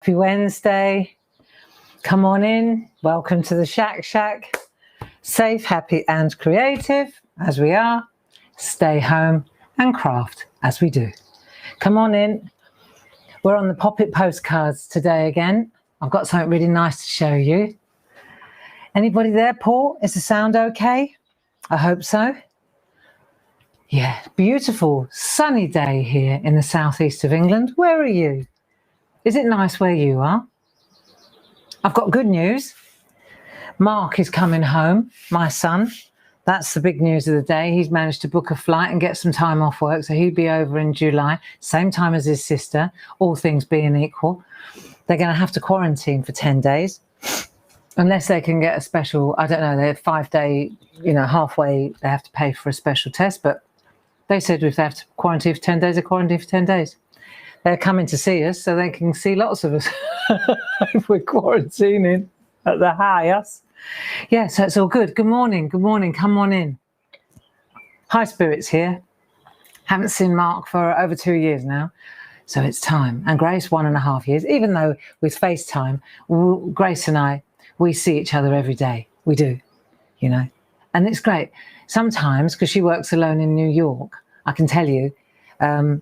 Happy Wednesday. Come on in. Welcome to the SHAC. Safe, happy and creative as we are. Stay home and craft as we do. Come on in. We're on the Poppet Postcards today again. I've got something really nice to show you. Anybody there, Paul? Is the sound okay? I hope so. Yeah, beautiful sunny day here in the southeast of England. Where are you? Is it nice where you are? I've got good news. Mark is coming home, my son. That's the big news of the day. He's managed to book a flight and get some time off work, so he'll be over in July, same time as his sister, all things being equal. They're going to have to quarantine for 10 days, unless they can get a special, I don't know, they're 5-day, halfway, they have to pay for a special test, but they said if they have to quarantine for 10 days, they quarantine for 10 days. They're coming to see us so they can see lots of us if we're quarantining at the house. Yeah, so it's all good. Good morning, come on in. High spirits here. Haven't seen Mark for over 2 years now, so it's time. And Grace, 1.5 years, even though with FaceTime, Grace and I, we see each other every day. We do, and it's great. Sometimes, because she works alone in New York, I can tell you, I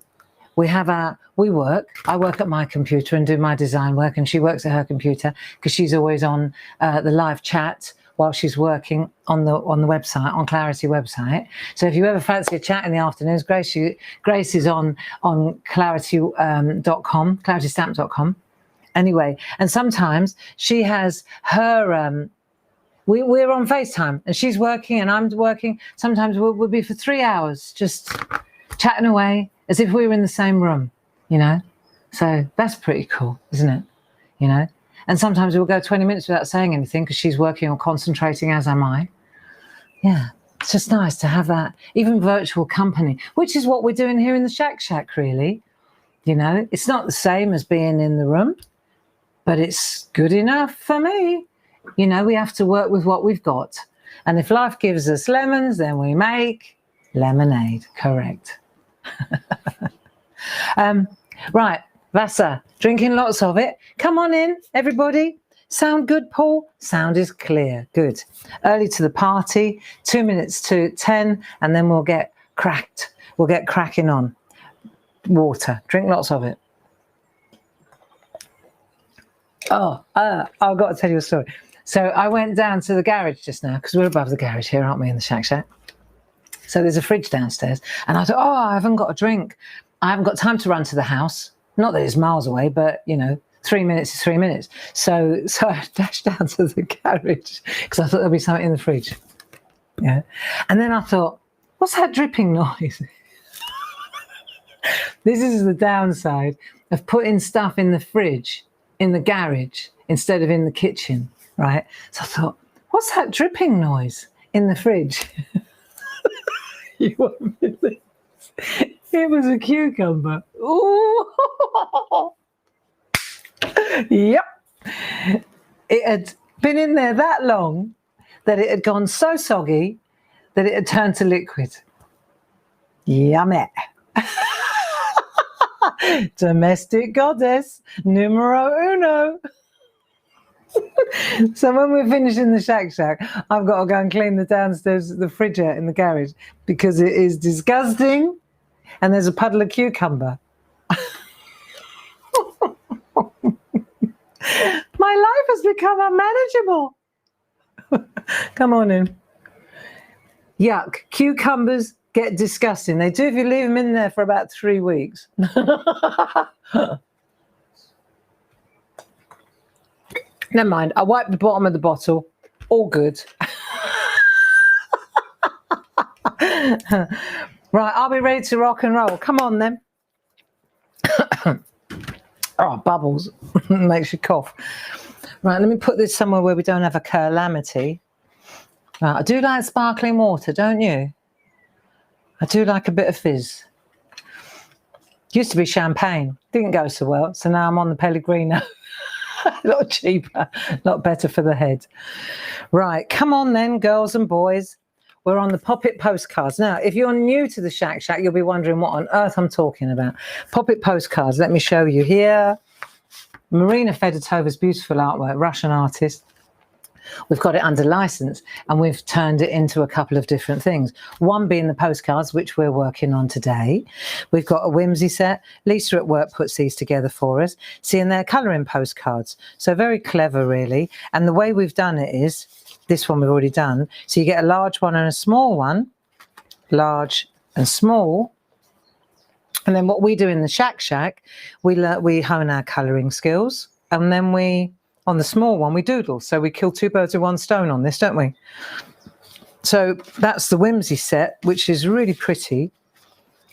work at my computer and do my design work, and she works at her computer because she's always on the live chat while she's working on the website, on Clarity website. So if you ever fancy a chat in the afternoons, Grace is on clarity.com, claritystamp.com. Anyway, and sometimes she has her we're on FaceTime and she's working and I'm working. Sometimes we'll be for 3 hours just chatting away as if we were in the same room, So that's pretty cool, isn't it? And sometimes we'll go 20 minutes without saying anything because she's working or concentrating, as am I. Yeah, it's just nice to have that, even virtual company, which is what we're doing here in the SHAC, really. It's not the same as being in the room, but it's good enough for me. We have to work with what we've got. And if life gives us lemons, then we make lemonade, correct. Right, Vasa, drinking lots of it. Come on in, everybody. Sound good, Paul? Sound is clear. Good. Early to the party, 2 minutes to 10, and then we'll get cracked. We'll get cracking on. Water. Drink lots of it. I've got to tell you a story. So I went down to the garage just now, because we're above the garage here, aren't we, in the SHAC? So there's a fridge downstairs, and I thought, I haven't got a drink. I haven't got time to run to the house. Not that it's miles away, but 3 minutes is 3 minutes. So I dashed down to the garage because I thought there'd be something in the fridge. Yeah. And then I thought, what's that dripping noise? This is the downside of putting stuff in the fridge, in the garage, instead of in the kitchen, right? So I thought, what's that dripping noise in the fridge? You won't believe it was a cucumber. Ooh. Yep. It had been in there that long that it had gone so soggy that it had turned to liquid. Yummy. Domestic goddess numero uno. So when we're finishing the SHAC, I've got to go and clean the downstairs, the fridge out in the garage, because it is disgusting and there's a puddle of cucumber. My life has become unmanageable. Come on in. Yuck. Cucumbers get disgusting. They do if you leave them in there for about 3 weeks. Never mind. I wiped the bottom of the bottle. All good. Right, I'll be ready to rock and roll. Come on then. Oh, bubbles. Makes you cough. Right, let me put this somewhere where we don't have a calamity. Right, I do like sparkling water, don't you? I do like a bit of fizz. Used to be champagne. Didn't go so well, so now I'm on the Pellegrino. A lot cheaper, a lot better for the head. Right, come on then, girls and boys. We're on the Poppet Postcards. Now, if you're new to the SHAC, you'll be wondering what on earth I'm talking about. Poppet Postcards, let me show you here. Marina Fedotova's beautiful artwork, Russian artist. We've got it under license and we've turned it into a couple of different things. One being the postcards, which we're working on today. We've got a whimsy set. Lisa at work puts these together for us. See, and they're colouring postcards. So very clever, really. And the way we've done it is, this one we've already done. So you get a large one and a small one, large and small. And then what we do in the SHAC, we hone our colouring skills, and then on the small one, we doodle. So we kill two birds with one stone on this, don't we? So that's the whimsy set, which is really pretty.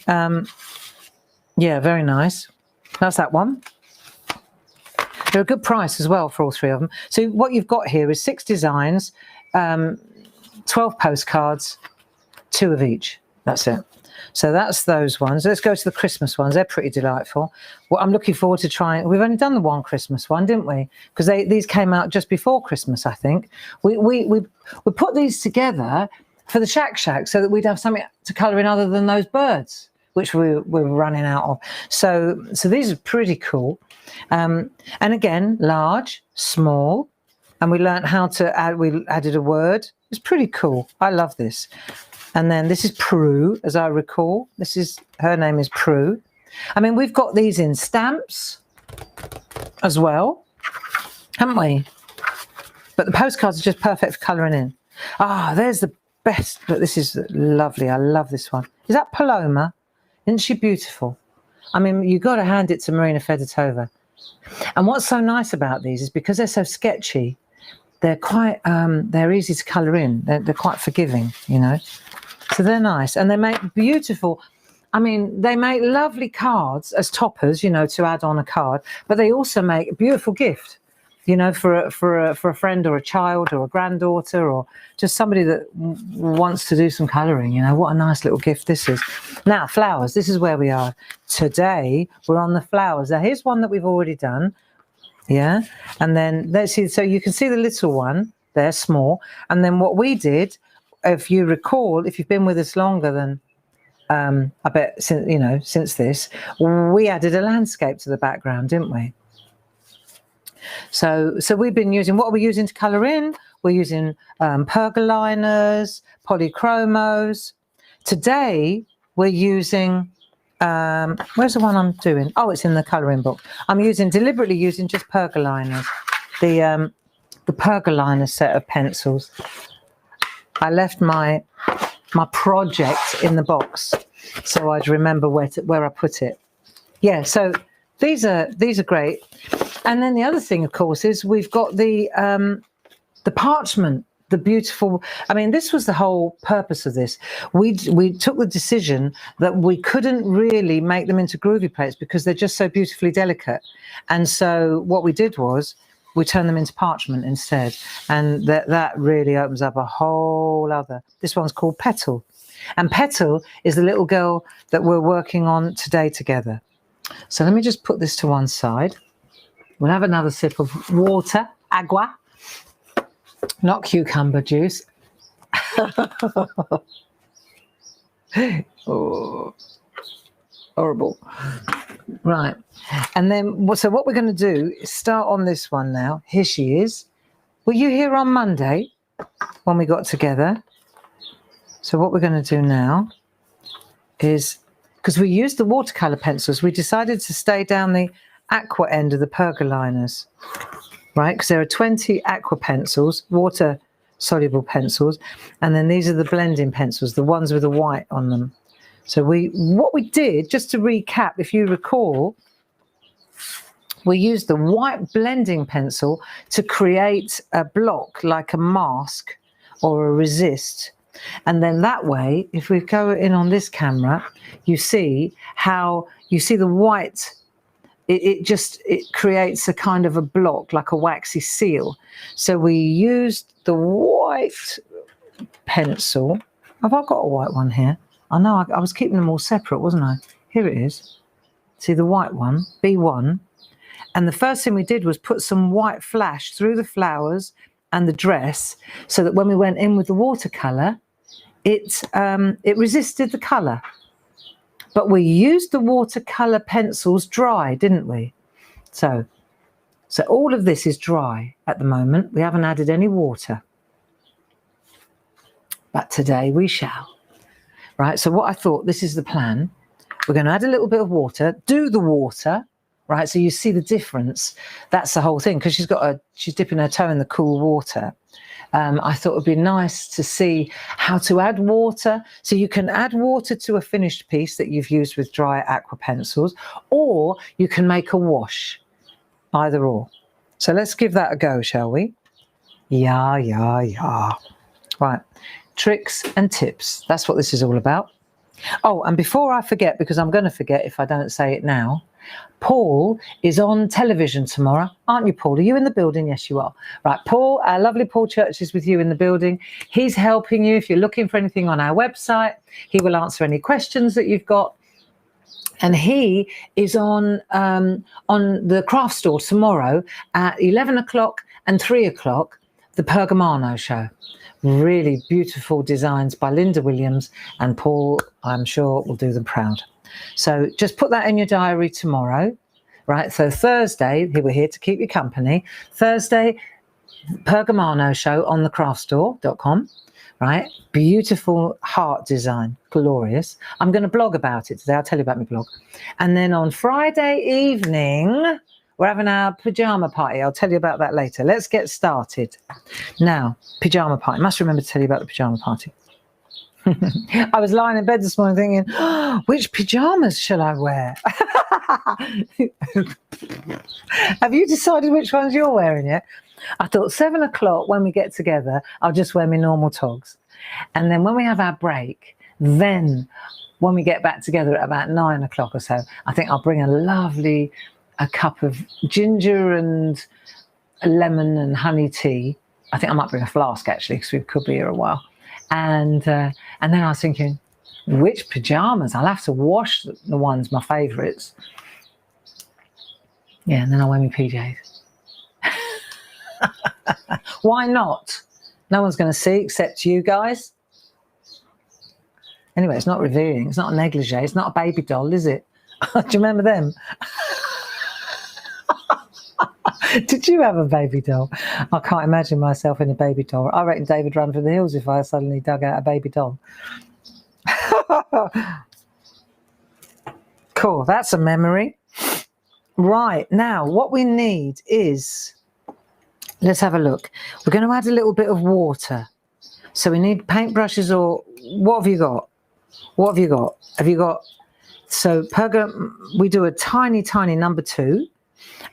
Yeah, very nice. That's that one. They're a good price as well for all three of them. So what you've got here is 6 designs, 12 postcards, 2 of each. That's it. So that's those ones. Let's go to the Christmas ones. They're pretty delightful. Well, I'm looking forward to trying. We've only done the one Christmas one, didn't we? Because these came out just before Christmas, I think. We put these together for the SHAC so that we'd have something to colour in other than those birds, which we're running out of. So these are pretty cool. And again, large, small, and we learned how to add. We added a word. It's pretty cool. I love this. And then this is Prue, as I recall. Her name is Prue. I mean, we've got these in stamps as well, haven't we? But the postcards are just perfect for colouring in. There's the best. But this is lovely. I love this one. Is that Paloma? Isn't she beautiful? I mean, you've got to hand it to Marina Fedotova. And what's so nice about these is because they're so sketchy, they're quite, they're easy to colour in. They're quite forgiving, you know. So they're nice, and they make beautiful, I mean, they make lovely cards as toppers, you know, to add on a card, but they also make a beautiful gift, you know, for a friend or a child or a granddaughter or just somebody that wants to do some colouring, you know. What a nice little gift this is. Now, flowers, this is where we are. Today, we're on the flowers. Now, here's one that we've already done, yeah, and then let's see, so you can see the little one, they're small, and then what we did, if you recall, if you've been with us longer than I bet since this, we added a landscape to the background, didn't we? So we've been using, what are we using to colour in? We're using pergoliners, polychromos. Today we're using, where's the one I'm doing? Oh, it's in the colouring book. I'm deliberately using just pergoliners, the pergoliner set of pencils. I left my project in the box so I'd remember where I put it. Yeah, so these are great. And then the other thing, of course, is we've got the parchment, the beautiful. I mean, this was the whole purpose of this. We took the decision that we couldn't really make them into groovy plates because they're just so beautifully delicate. And so what we did was, we turn them into parchment instead. And that really opens up a whole other. This one's called Petal. And Petal is the little girl that we're working on today together. So let me just put this to one side. We'll have another sip of water, agua, not cucumber juice. Oh, horrible. Right. And then, so what we're going to do is start on this one now. Here she is. Were you here on Monday when we got together? So what we're going to do now is, because we used the watercolor pencils, we decided to stay down the aqua end of the pergoliners, right? Because there are 20 aqua pencils, water soluble pencils, and then these are the blending pencils, the ones with the white on them. So what we did, just to recap, if you recall, we used the white blending pencil to create a block like a mask or a resist. And then that way, if we go in on this camera, you see the white, it creates a kind of a block like a waxy seal. So we used the white pencil. Have I got a white one here? I know I was keeping them all separate, wasn't I? Here it is. See the white one, B1. And the first thing we did was put some white flash through the flowers and the dress so that when we went in with the watercolour, it resisted the colour. But we used the watercolour pencils dry, didn't we? So So all of this is dry at the moment. We haven't added any water. But today we shall. Right, so what I thought, this is the plan. We're going to add a little bit of water, do the water, right? So you see the difference. That's the whole thing, because she's dipping her toe in the cool water. I thought it would be nice to see how to add water. So you can add water to a finished piece that you've used with dry aqua pencils, or you can make a wash, either or. So let's give that a go, shall we? Yeah. Right. Tricks and tips. That's what this is all about. Oh, and before I forget, because I'm going to forget if I don't say it now, Paul is on television tomorrow. Aren't you, Paul? Are you in the building? Yes, you are. Right, Paul, our lovely Paul Church is with you in the building. He's helping you if you're looking for anything on our website. He will answer any questions that you've got. And he is on the craft store tomorrow at 11 o'clock and 3 o'clock, the Pajama show. Really beautiful designs by Linda Williams, and Paul, I'm sure, will do them proud. So just put that in your diary tomorrow, right? So Thursday, we're here to keep you company. Thursday, Pajama show on thecraftstore.com, right? Beautiful heart design, glorious. I'm going to blog about it today. I'll tell you about my blog. And then on Friday evening, we're having our pajama party. I'll tell you about that later. Let's get started. Now, pajama party. I must remember to tell you about the pajama party. I was lying in bed this morning thinking, oh, which pajamas shall I wear? Have you decided which ones you're wearing yet? I thought 7 o'clock when we get together, I'll just wear my normal togs. And then when we have our break, then when we get back together at about 9 o'clock or so, I think I'll bring a cup of ginger and lemon and honey tea. I think I might bring a flask actually, because we could be here a while. And then I was thinking, which pajamas? I'll have to wash the ones, my favourites. Yeah, and then I'll wear my PJs. Why not? No one's going to see except you guys. Anyway, it's not revealing. It's not a negligee. It's not a baby doll, is it? Do you remember them? Did you have a baby doll? I can't imagine myself in a baby doll. I reckon David run for the hills if I suddenly dug out a baby doll. Cool, that's a memory. Right, now what we need is, let's have a look. We're going to add a little bit of water. So we need paintbrushes, or what have you got? What have you got? Have you got, so we do a tiny, tiny number 2.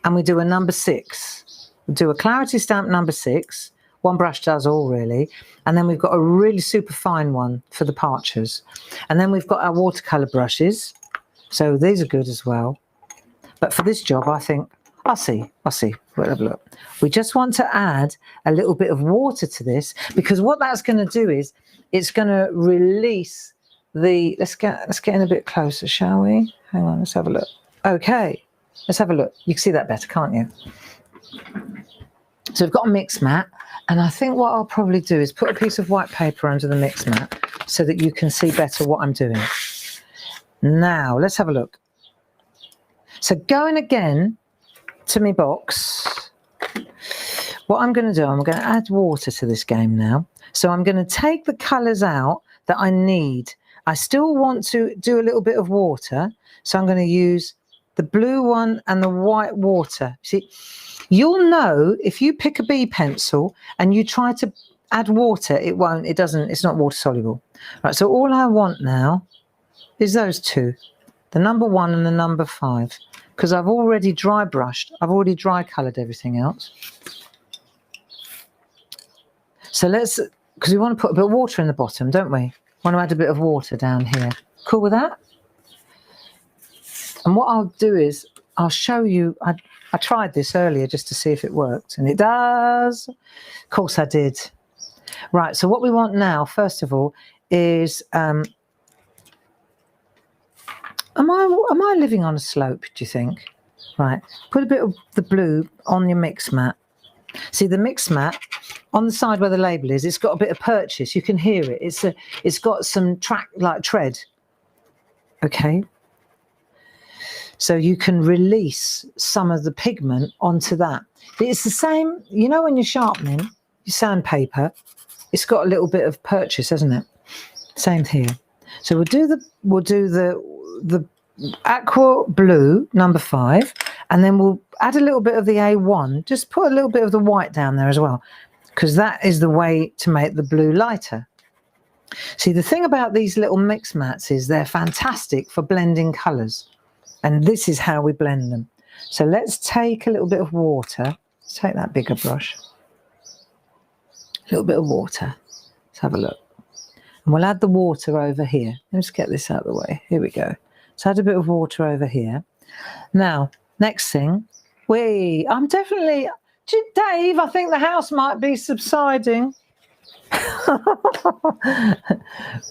And we do a number 6. We do a clarity stamp number 6. One brush does all, really. And then we've got a really super fine one for the parchers. And then we've got our watercolor brushes. So these are good as well. But for this job, I think, I'll see. We'll have a look. We just want to add a little bit of water to this, because what that's going to do is it's going to release the, let's get in a bit closer, shall we? Hang on, let's have a look. Okay. Let's have a look. You can see that better, can't you? So we've got a mix mat, and I think what I'll probably do is put a piece of white paper under the mix mat so that you can see better what I'm doing. Now, let's have a look. So going again to my box, what I'm going to do, I'm going to add water to this game now. So I'm going to take the colours out that I need. I still want to do a little bit of water, so I'm going to use the blue one and the white water. See, you'll know if you pick a B pencil and you try to add water, it's not water soluble. Right, so all I want now is those two, the number 1 and the number 5, because I've already dry brushed, I've already dry coloured everything else. So because we want to put a bit of water in the bottom, don't we? Want to add a bit of water down here. Cool with that? And what I'll do is I'll show you, I tried this earlier just to see if it worked, and it does. Of course I did. Right, so what we want now, first of all, is, am I living on a slope, do you think? Right, put a bit of the blue on your mix mat. See, the mix mat, on the side where the label is, it's got a bit of purchase. You can hear it. It's got some tread. Okay. So you can release some of the pigment onto that. It's the same, you know, when you're sharpening your sandpaper, it's got a little bit of purchase, hasn't it? Same here. So we'll do the aqua blue number 5, and then we'll add a little bit of the A1. Just put a little bit of the white down there as well, because that is the way to make the blue lighter. See, the thing about these little mix mats is they're fantastic for blending colours, and this is how we blend them. So let's take a little bit of water. Let's take that bigger brush. A little bit of water. Let's have a look. And we'll add the water over here. Let's get this out of the way. Here we go. So add a bit of water over here. Now, next thing, I'm definitely, Dave, I think the house might be subsiding.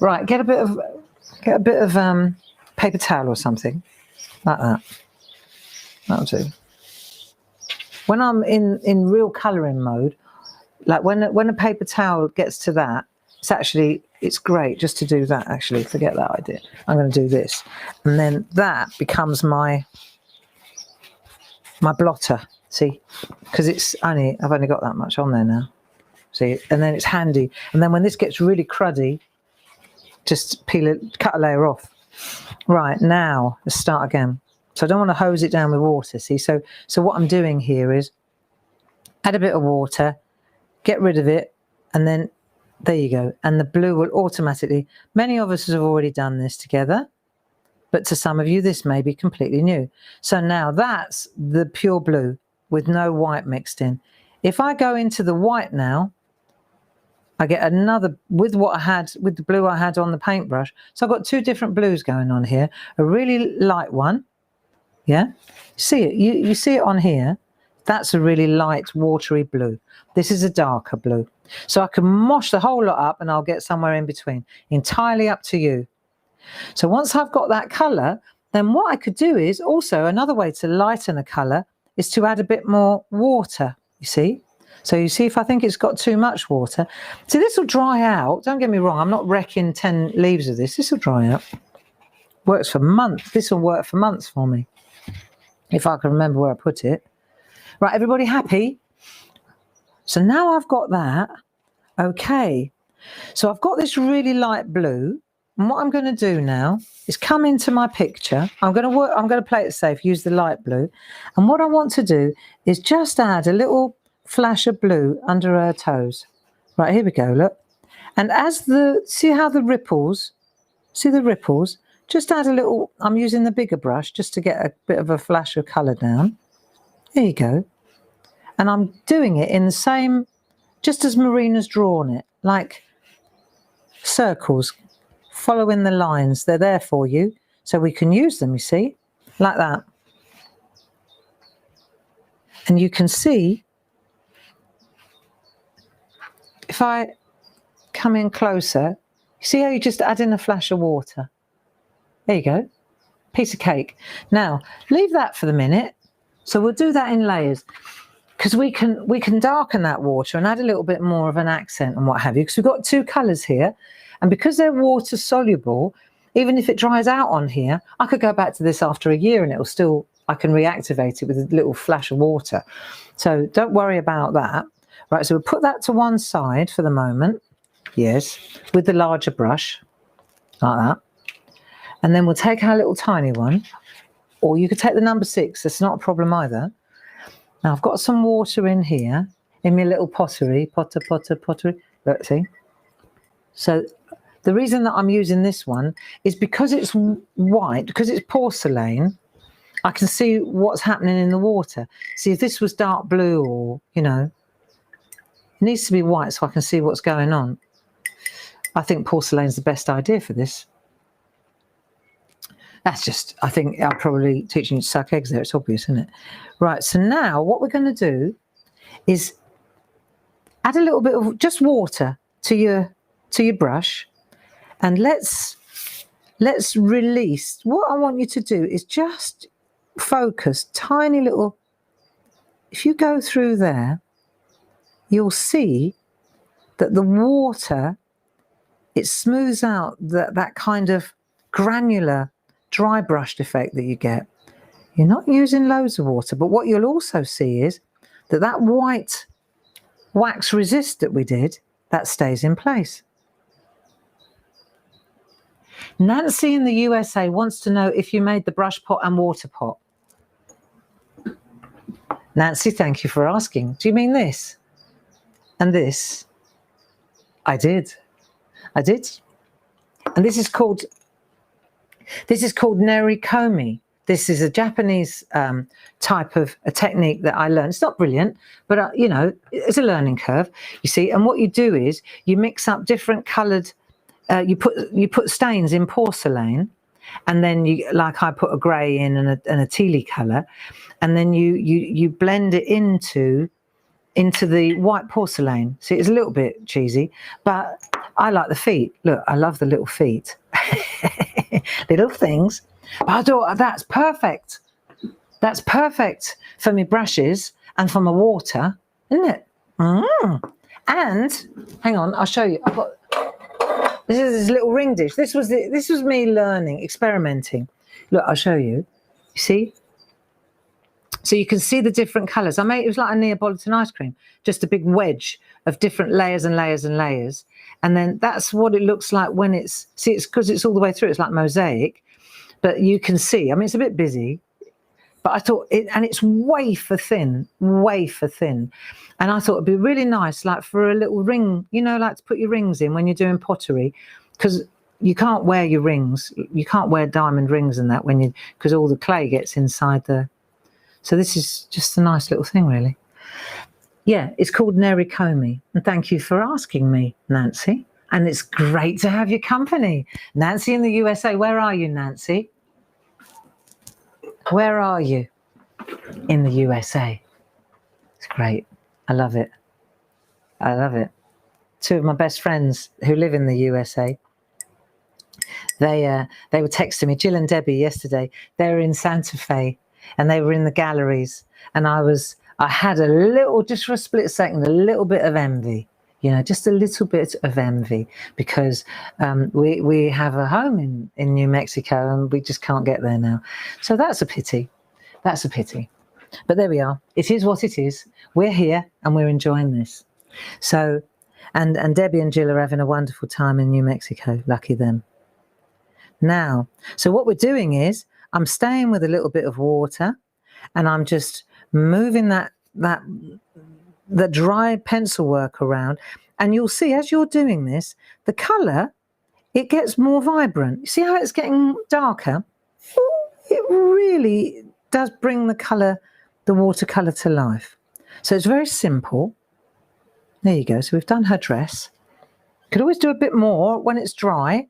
Right, get a bit of paper towel or something like that. That'll do. When I'm in real colouring mode, like when a paper towel gets to that, it's great just to do that. Actually, forget that idea. I'm going to do this, and then that becomes my blotter. See, because I've only got that much on there now. See, and then it's handy. And then when this gets really cruddy, just cut a layer off. Right, now let's start again. So I don't want to hose it down with water. See, so what I'm doing here is add a bit of water, get rid of it, and then there you go. And the blue will automatically, many of us have already done this together, but to some of you, this may be completely new. So now that's the pure blue with no white mixed in. If I go into the white now, I get another with the blue I had on the paintbrush. So I've got 2 different blues going on here. A really light one. Yeah. See it? You see it on here. That's a really light, watery blue. This is a darker blue. So I can mosh the whole lot up and I'll get somewhere in between. Entirely up to you. So once I've got that colour, then what I could do is also another way to lighten a colour is to add a bit more water, you see. So you see if I think it's got too much water. So this will dry out. Don't get me wrong. I'm not wrecking 10 leaves of this. This will dry out. Works for months. This will work for months for me. If I can remember where I put it. Right, everybody happy? So now I've got that. Okay. So I've got this really light blue. And what I'm going to do now is come into my picture. I'm going to play it safe, use the light blue. And what I want to do is just add a little flash of blue under her toes. Right, here we go, look. And see how the ripples, just add a little, I'm using the bigger brush just to get a bit of a flash of colour down. There you go. And I'm doing it in the same, just as Marina's drawn it, like circles, following the lines. They're there for you, so we can use them, you see, like that. And you can see, if I come in closer, you see how you just add in a flash of water? There you go. Piece of cake. Now, leave that for the minute. So we'll do that in layers, because we can darken that water and add a little bit more of an accent and what have you, because we've got 2 colours here. And because they're water soluble, even if it dries out on here, I could go back to this after a year and I can reactivate it with a little flash of water. So don't worry about that. Right, so we'll put that to one side for the moment. Yes, with the larger brush, like that. And then we'll take our little tiny one, or you could take the number 6. That's not a problem either. Now I've got some water in here, in my little pottery. Let's see. So the reason that I'm using this one is because it's white, because it's porcelain, I can see what's happening in the water. See, if this was dark blue or, you know, it needs to be white so I can see what's going on. I think porcelain's the best idea for this. That's just, I think I'm probably teaching you to suck eggs there. It's obvious, isn't it? Right, so now what we're going to do is add a little bit of just water to your brush, and let's release. What I want you to do is just focus tiny little, if you go through there, you'll see that the water, it smooths out that kind of granular dry brushed effect that you get. You're not using loads of water, but what you'll also see is that white wax resist that we did, that stays in place. Nancy in the USA wants to know if you made the brush pot and water pot. Nancy, thank you for asking. Do you mean this? And this? I did. And this is called nerikomi. This is a Japanese type of a technique that I learned. It's not brilliant, but you know, it's a learning curve, you see. And what you do is you mix up different coloured. You put stains in porcelain, and then like I put a grey in and a tealy colour, and then you blend it into the white porcelain. See, it's a little bit cheesy, but I like the feet. Look, I love the little feet, little things. But I thought that's perfect. That's perfect for my brushes and for my water, isn't it? And hang on, I'll show you. I've got this little ring dish. This was me learning, experimenting. Look, I'll show you. You see? So you can see the different colours. It was like a Neapolitan ice cream, just a big wedge of different layers and layers and layers. And then that's what it looks like when it's because it's all the way through. It's like mosaic. But you can see, it's a bit busy, but I thought and it's wafer thin. And I thought it'd be really nice, like for a little ring, you know, like to put your rings in when you're doing pottery, because you can't wear your rings. You can't wear diamond rings and that because all the clay gets inside so this is just a nice little thing, really. Yeah, it's called nerikomi. And thank you for asking me, Nancy. And it's great to have your company. Nancy in the USA. Where are you, Nancy? Where are you? In the USA. It's great. I love it. I love it. Two of my best friends who live in the USA, they were texting me, Jill and Debbie, yesterday. They were in Santa Fe and they were in the galleries. And I had a little, just for a split second, a little bit of envy. You know, just a little bit of envy, because we have a home in New Mexico and we just can't get there now. So that's a pity. That's a pity. But there we are. It is what it is. We're here and we're enjoying this. So, and Debbie and Jill are having a wonderful time in New Mexico. Lucky them. Now, so what we're doing is I'm staying with a little bit of water and I'm just moving the dry pencil work around, and you'll see as you're doing this, the colour, it gets more vibrant. You see how it's getting darker? It really does bring the watercolour to life. So it's very simple. There you go. So we've done her dress. Could always do a bit more when it's dry,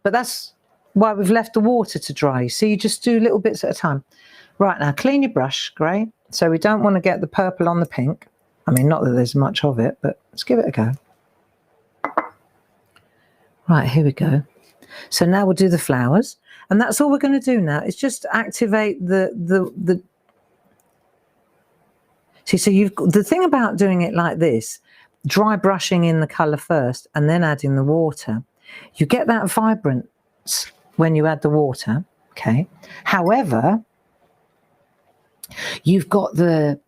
but that's why we've left the water to dry. You see, you just do little bits at a time. Right, now clean your brush, Gray. So we don't want to get the purple on the pink. Not that there's much of it, but let's give it a go. Right, here we go. So now we'll do the flowers. And that's all we're going to do now. It's just activate the See, so the thing about doing it like this, dry brushing in the colour first and then adding the water, you get that vibrance when you add the water, okay? However, you've got the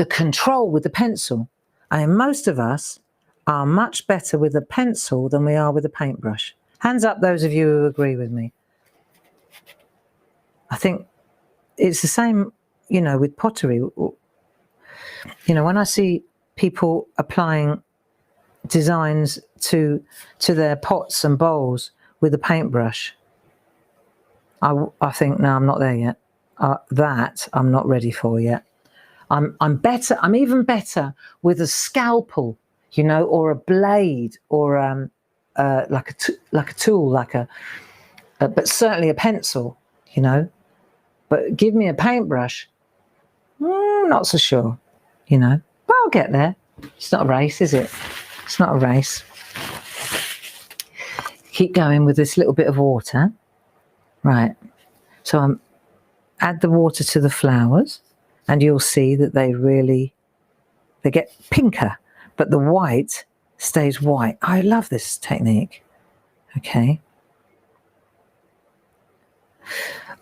control with the pencil. Most of us are much better with a pencil than we are with a paintbrush. Hands up those of you who agree with me. I think it's the same, with pottery. When I see people applying designs to their pots and bowls with a paintbrush, I think, no, I'm not there yet. That I'm not ready for yet. I'm better. I'm even better with a scalpel, or a blade, or like a tool, but certainly a pencil, But give me a paintbrush, not so sure, But I'll get there. It's not a race, is it? It's not a race. Keep going with this little bit of water. Right. So add the water to the flowers, and you'll see that they get pinker, but the white stays white. I love this technique. Okay.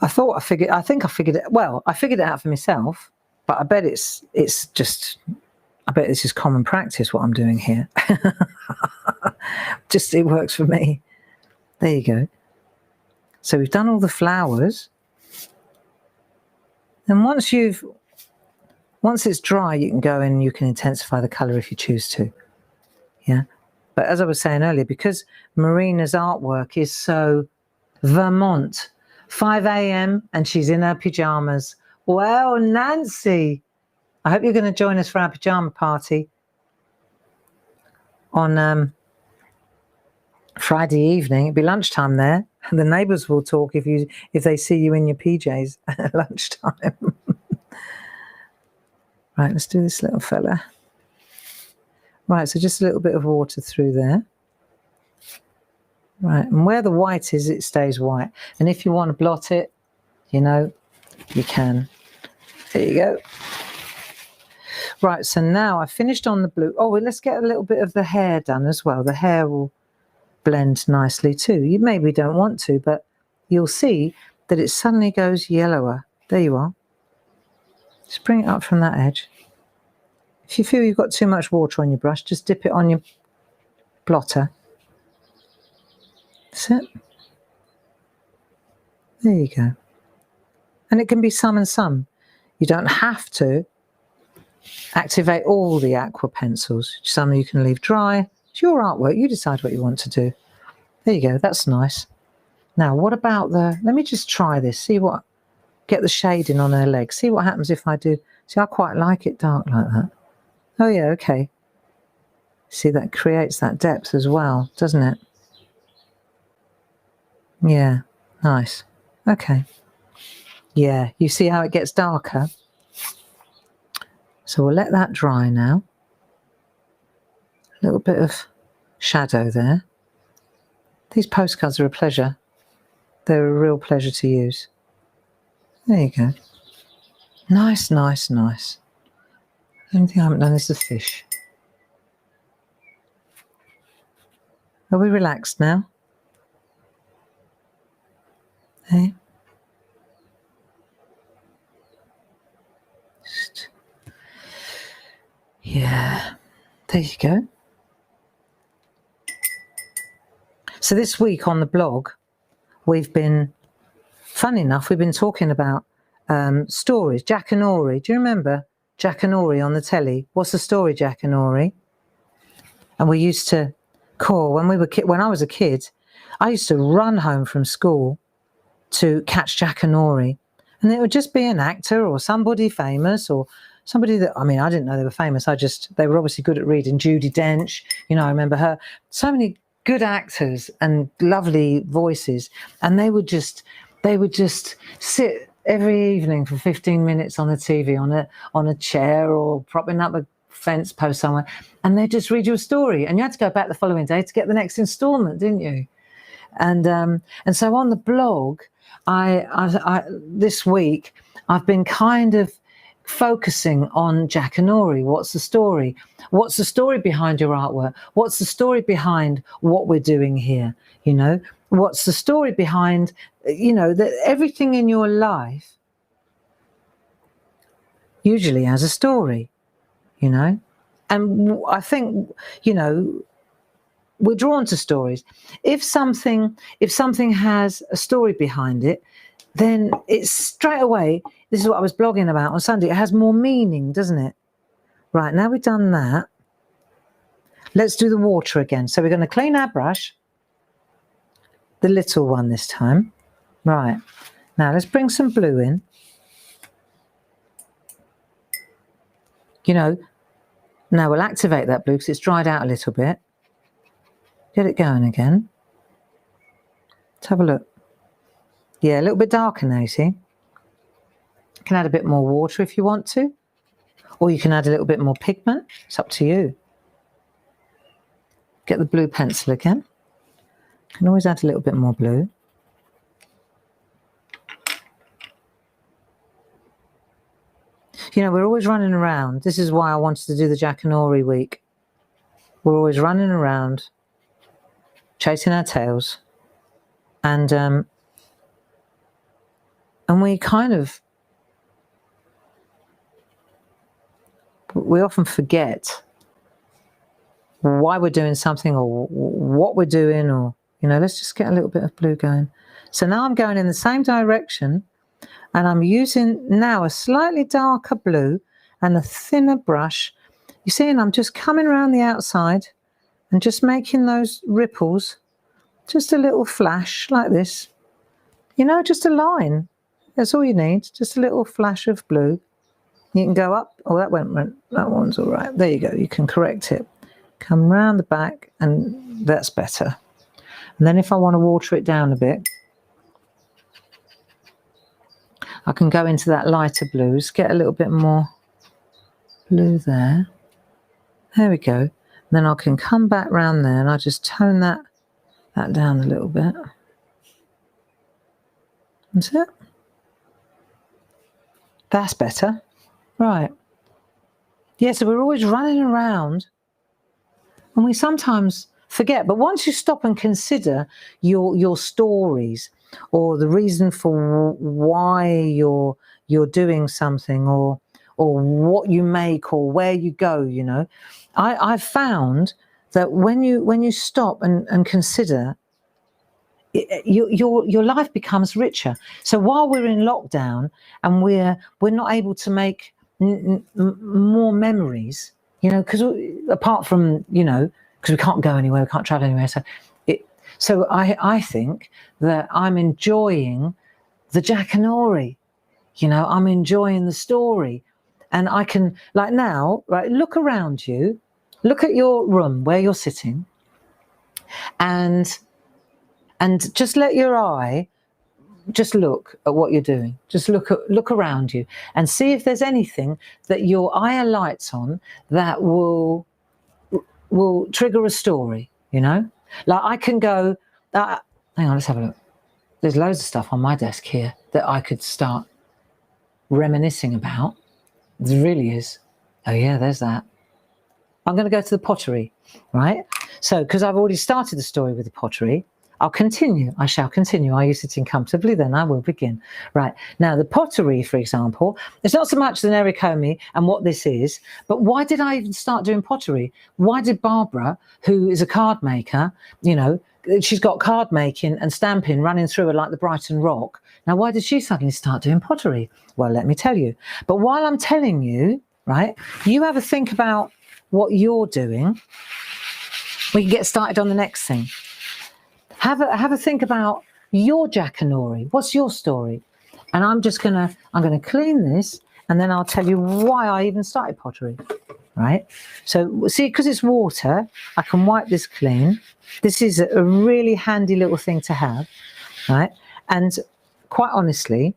I think I figured it, well, I figured it out for myself, but I bet I bet this is common practice what I'm doing here. Just, it works for me. There you go. So we've done all the flowers. And once it's dry, you can go in and you can intensify the colour if you choose to. Yeah. But as I was saying earlier, because Marina's artwork is so Vermont, 5 a.m. and she's in her pajamas. Well, Nancy, I hope you're going to join us for our pajama party on Friday evening. It'll be lunchtime there, and the neighbours will talk if they see you in your PJs at lunchtime. Right, let's do this little fella. Right, so just a little bit of water through there. Right, and where the white is, it stays white. And if you want to blot it, you know, you can. There you go. Right, so now I've finished on the blue. Oh, well, let's get a little bit of the hair done as well. The hair will blend nicely too. You maybe don't want to, but you'll see that it suddenly goes yellower. There you are. Just bring it up from that edge. If you feel you've got too much water on your brush, just dip it on your blotter. That's it. There you go. And it can be some and some. You don't have to activate all the aqua pencils. Some you can leave dry. It's your artwork. You decide what you want to do. There you go. That's nice. Now, what about let me just try this. Get the shading on her legs. See what happens if I do. See, I quite like it dark like that. Oh, yeah, okay. See, that creates that depth as well, doesn't it? Yeah, nice. Okay. Yeah, you see how it gets darker? So we'll let that dry now. A little bit of shadow there. These postcards are a pleasure. They're a real pleasure to use. There you go. Nice, nice, nice. The only thing I haven't done is the fish. Are we relaxed now? Hey? Yeah, there you go. So this week on the blog, fun enough, we've been talking about stories. Jack and Ori. Do you remember Jack and Ori on the telly? What's the story, Jack and Ori? And we used to call, when I was a kid, I used to run home from school to catch Jack and Ori. And it would just be an actor or somebody famous or somebody that, I mean, I didn't know they were famous. They were obviously good at reading. Judi Dench, I remember her. So many good actors and lovely voices. And they would just sit every evening for 15 minutes on the TV, on a chair or propping up a fence post somewhere. And they'd just read you a story. And you had to go back the following day to get the next installment, didn't you? And so on the blog, this week, I've been kind of focusing on Jack and Ori. What's the story? What's the story behind your artwork? What's the story behind what we're doing here? What's the story behind, that everything in your life usually has a story, And I think, we're drawn to stories. If something has a story behind it, then it's straight away, this is what I was blogging about on Sunday, it has more meaning, doesn't it? Right, now we've done that. Let's do the water again. So we're going to clean our brush, the little one this time. Right, now let's bring some blue in. Now we'll activate that blue because it's dried out a little bit. Get it going again. Let's have a look. Yeah, a little bit darker now, you see. You can add a bit more water if you want to. Or you can add a little bit more pigment. It's up to you. Get the blue pencil again. You can always add a little bit more blue. We're always running around. This is why I wanted to do the Jack and Ori week. We're always running around, chasing our tails. And And we often forget why we're doing something or what we're doing, or, let's just get a little bit of blue going. So now I'm going in the same direction, and I'm using now a slightly darker blue and a thinner brush. You see, and I'm just coming around the outside and just making those ripples, just a little flash like this, just a line. That's all you need, just a little flash of blue. You can go up. Oh, that one's all right. There you go. You can correct it. Come round the back, and that's better. And then if I want to water it down a bit, I can go into that lighter blues, get a little bit more blue there. There we go. And then I can come back round there, and I just tone that down a little bit. That's it. That's better. Right. Yeah, so we're always running around, and we sometimes forget. But once you stop and consider your stories, or the reason for why you're doing something, or what you make, or where you go, I've found that when you stop and consider, your life becomes richer. So while we're in lockdown and we're not able to make more memories, because apart from because we can't go anywhere, we can't travel anywhere, so I think that I'm enjoying the Jackanory. I'm enjoying the story, and I can, like now, right, look around you, look at your room where you're sitting, and just let your eye just look at what you're doing. Just look around you and see if there's anything that your eye alights on that will trigger a story, Like I can go, hang on, let's have a look. There's loads of stuff on my desk here that I could start reminiscing about. There really is. Oh yeah, there's that. I'm going to go to the pottery, right? So, because I've already started the story with the pottery, I shall continue. Are you sitting comfortably? Then I will begin. Right. Now, the pottery, for example, it's not so much the Nerikomi and what this is, but why did I even start doing pottery? Why did Barbara, who is a card maker, she's got card making and stamping running through her like the Brighton Rock. Now, why did she suddenly start doing pottery? Well, let me tell you. But while I'm telling you, right, you have a think about what you're doing. We can get started on the next thing. Have a think about your Jackanory. What's your story? And I'm gonna clean this, and then I'll tell you why I even started pottery. Right? So see, because it's water, I can wipe this clean. This is a really handy little thing to have, right? And quite honestly,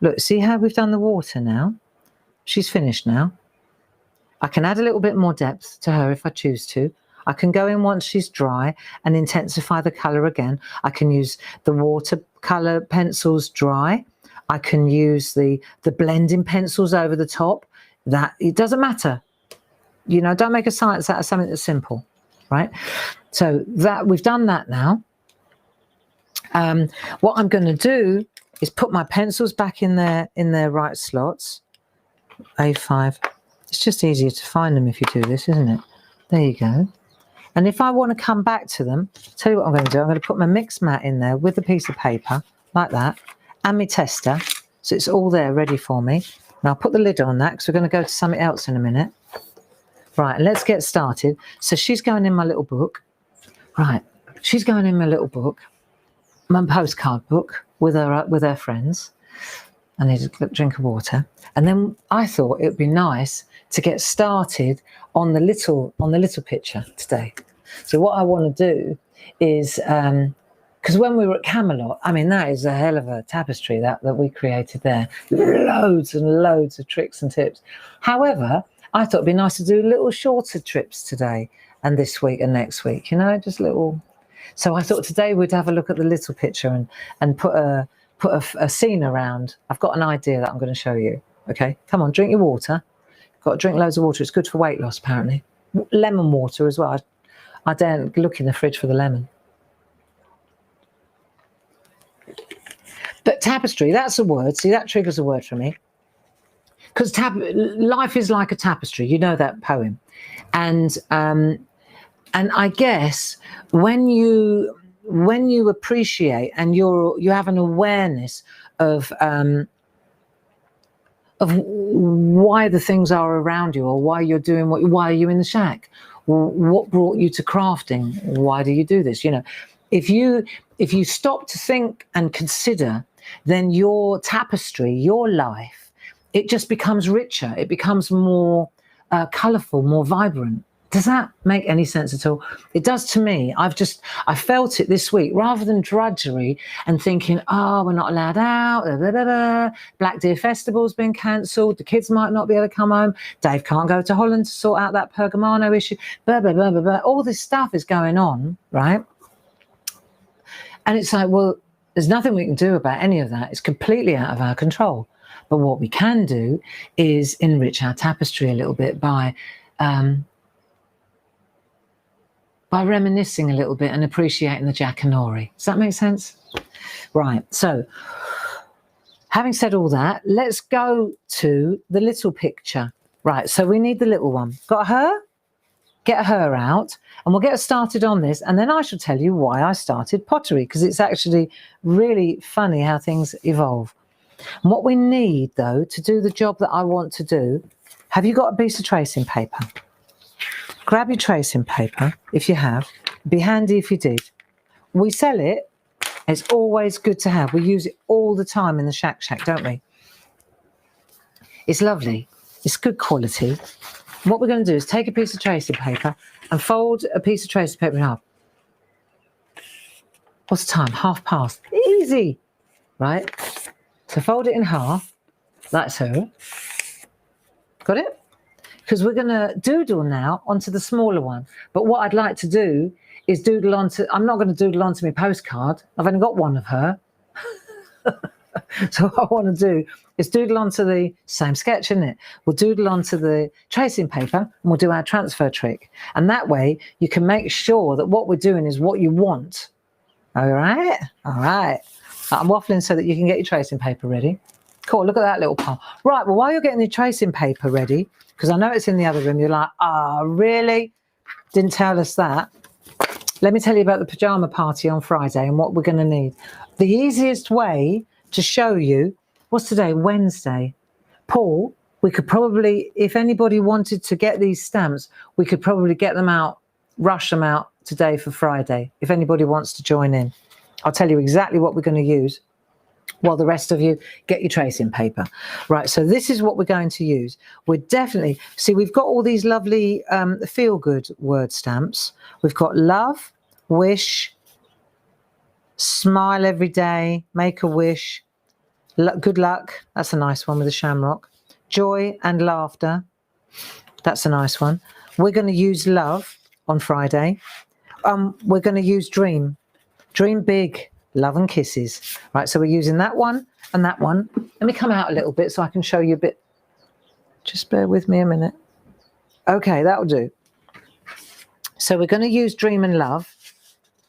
look, see how we've done the water now? She's finished now. I can add a little bit more depth to her if I choose to. I can go in once she's dry and intensify the colour again. I can use the watercolour pencils dry. I can use the blending pencils over the top. That it doesn't matter. Don't make a science out of something that's simple, right? So that we've done that now. What I'm going to do is put my pencils back in their right slots. A5. It's just easier to find them if you do this, isn't it? There you go. And if I want to come back to them, tell you what I'm going to do. I'm going to put my mix mat in there with a piece of paper like that, and my tester, so it's all there ready for me. And I'll put the lid on that because we're going to go to something else in a minute. Right, let's get started. So she's going in my little book. Right, she's going in my little book, my postcard book with her friends. I need a drink of water. And then I thought it would be nice to get started on the little picture today. So what I want to do is, because when we were at Camelot, I mean, that is a hell of a tapestry that we created there. Loads and loads of tricks and tips. However, I thought it'd be nice to do little shorter trips today and this week and next week, just little. So I thought today we'd have a look at the little picture and put a scene around. I've got an idea that I'm going to show you. Okay, come on, drink your water. Got to drink loads of water. It's good for weight loss, apparently. Lemon water as well. I daren't look in the fridge for the lemon. But tapestry, that's a word. See, that triggers a word for me. Because life is like a tapestry. You know that poem. And I guess when you appreciate and you have an awareness of why the things are around you, or why you're doing why are you in the shack? What brought you to crafting? Why do you do this? You know, if you stop to think and consider, then your tapestry, your life, it just becomes richer. It becomes more colourful, more vibrant. Does that make any sense at all? It does to me. I felt it this week, rather than drudgery and thinking, oh, we're not allowed out, blah, blah, blah, blah. Black Deer Festival's been cancelled, the kids might not be able to come home, Dave can't go to Holland to sort out that Pergamano issue, blah, blah, blah, blah, blah. All this stuff is going on, right? And it's like, well, there's nothing we can do about any of that. It's completely out of our control. But what we can do is enrich our tapestry a little bit by reminiscing a little bit and appreciating the Jackanory. Does that make sense? Right, so having said all that, let's go to the little picture. Right, so we need the little one. Got her? Get her out, and we'll get started on this, and then I shall tell you why I started pottery, because it's actually really funny how things evolve. And what we need, though, to do the job that I want to do, have you got a piece of tracing paper? Grab your tracing paper, if you have. It'd be handy if you did. We sell it. It's always good to have. We use it all the time in the SHAC, don't we? It's lovely. It's good quality. What we're going to do is take a piece of tracing paper and fold a piece of tracing paper in half. What's the time? past. Easy, right? So fold it in half. That's her. Got it? Because we're going to doodle now onto the smaller one. But what I'd like to do is doodle onto, I'm not going to doodle onto my postcard. I've only got one of her. So what I want to do is doodle onto the same sketch, isn't it? We'll doodle onto the tracing paper and we'll do our transfer trick. And that way you can make sure that what we're doing is what you want. All right? All right. I'm waffling so that you can get your tracing paper ready. Cool, look at that little pile. Right, well, while you're getting your tracing paper ready, because I know it's in the other room, you're like, oh, really? Didn't tell us that. Let me tell you about the pajama party on Friday and what we're going to need. The easiest way to show you, what's today? Wednesday. Paul, we could probably, if anybody wanted to get these stamps, we could probably get them out, rush them out today for Friday, if anybody wants to join in. I'll tell you exactly what we're going to use while the rest of you get your tracing paper. Right, so this is what we're going to use. We're definitely, see, we've got all these lovely feel-good word stamps. We've got love, wish, smile every day, make a wish, good luck, that's a nice one with a shamrock, joy and laughter, that's a nice one. We're going to use love on Friday. We're going to use dream big, love and kisses. Right, so we're using that one and that one. Let me come out a little bit so I can show you a bit. Just bear with me a minute. Okay, that'll do. So we're going to use dream and love.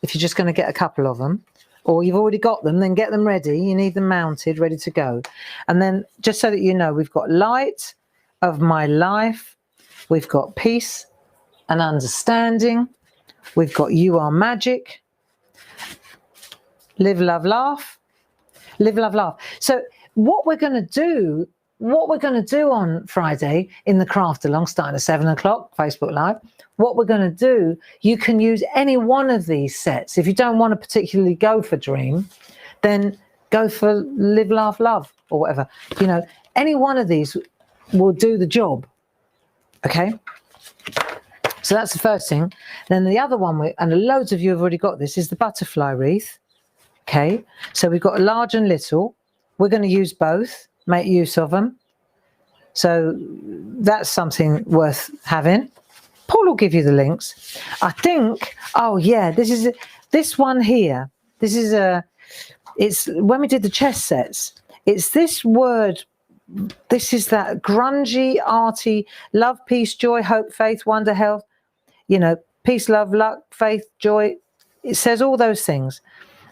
If you're just going to get a couple of them, or you've already got them, then get them ready. You need them mounted, ready to go. And then just so that you know, we've got light of my life. We've got peace and understanding. We've got you are magic. Live, love, laugh. Live, love, laugh. So what we're going to do on Friday in the craft along, starting at 7 o'clock, Facebook Live, what we're going to do, you can use any one of these sets. If you don't want to particularly go for dream, then go for live, laugh, love, or whatever. You know, any one of these will do the job. Okay? So that's the first thing. Then the other one, and loads of you have already got this, is the butterfly wreath. Okay? So we've got a large and little. We're going to use both, make use of them. So that's something worth having. Paul will give you the links. I think, oh yeah, this one here. This is it's when we did the chess sets. It's this word. This is that grungy, arty, love, peace, joy, hope, faith, wonder, health. You know, peace, love, luck, faith, joy. It says all those things.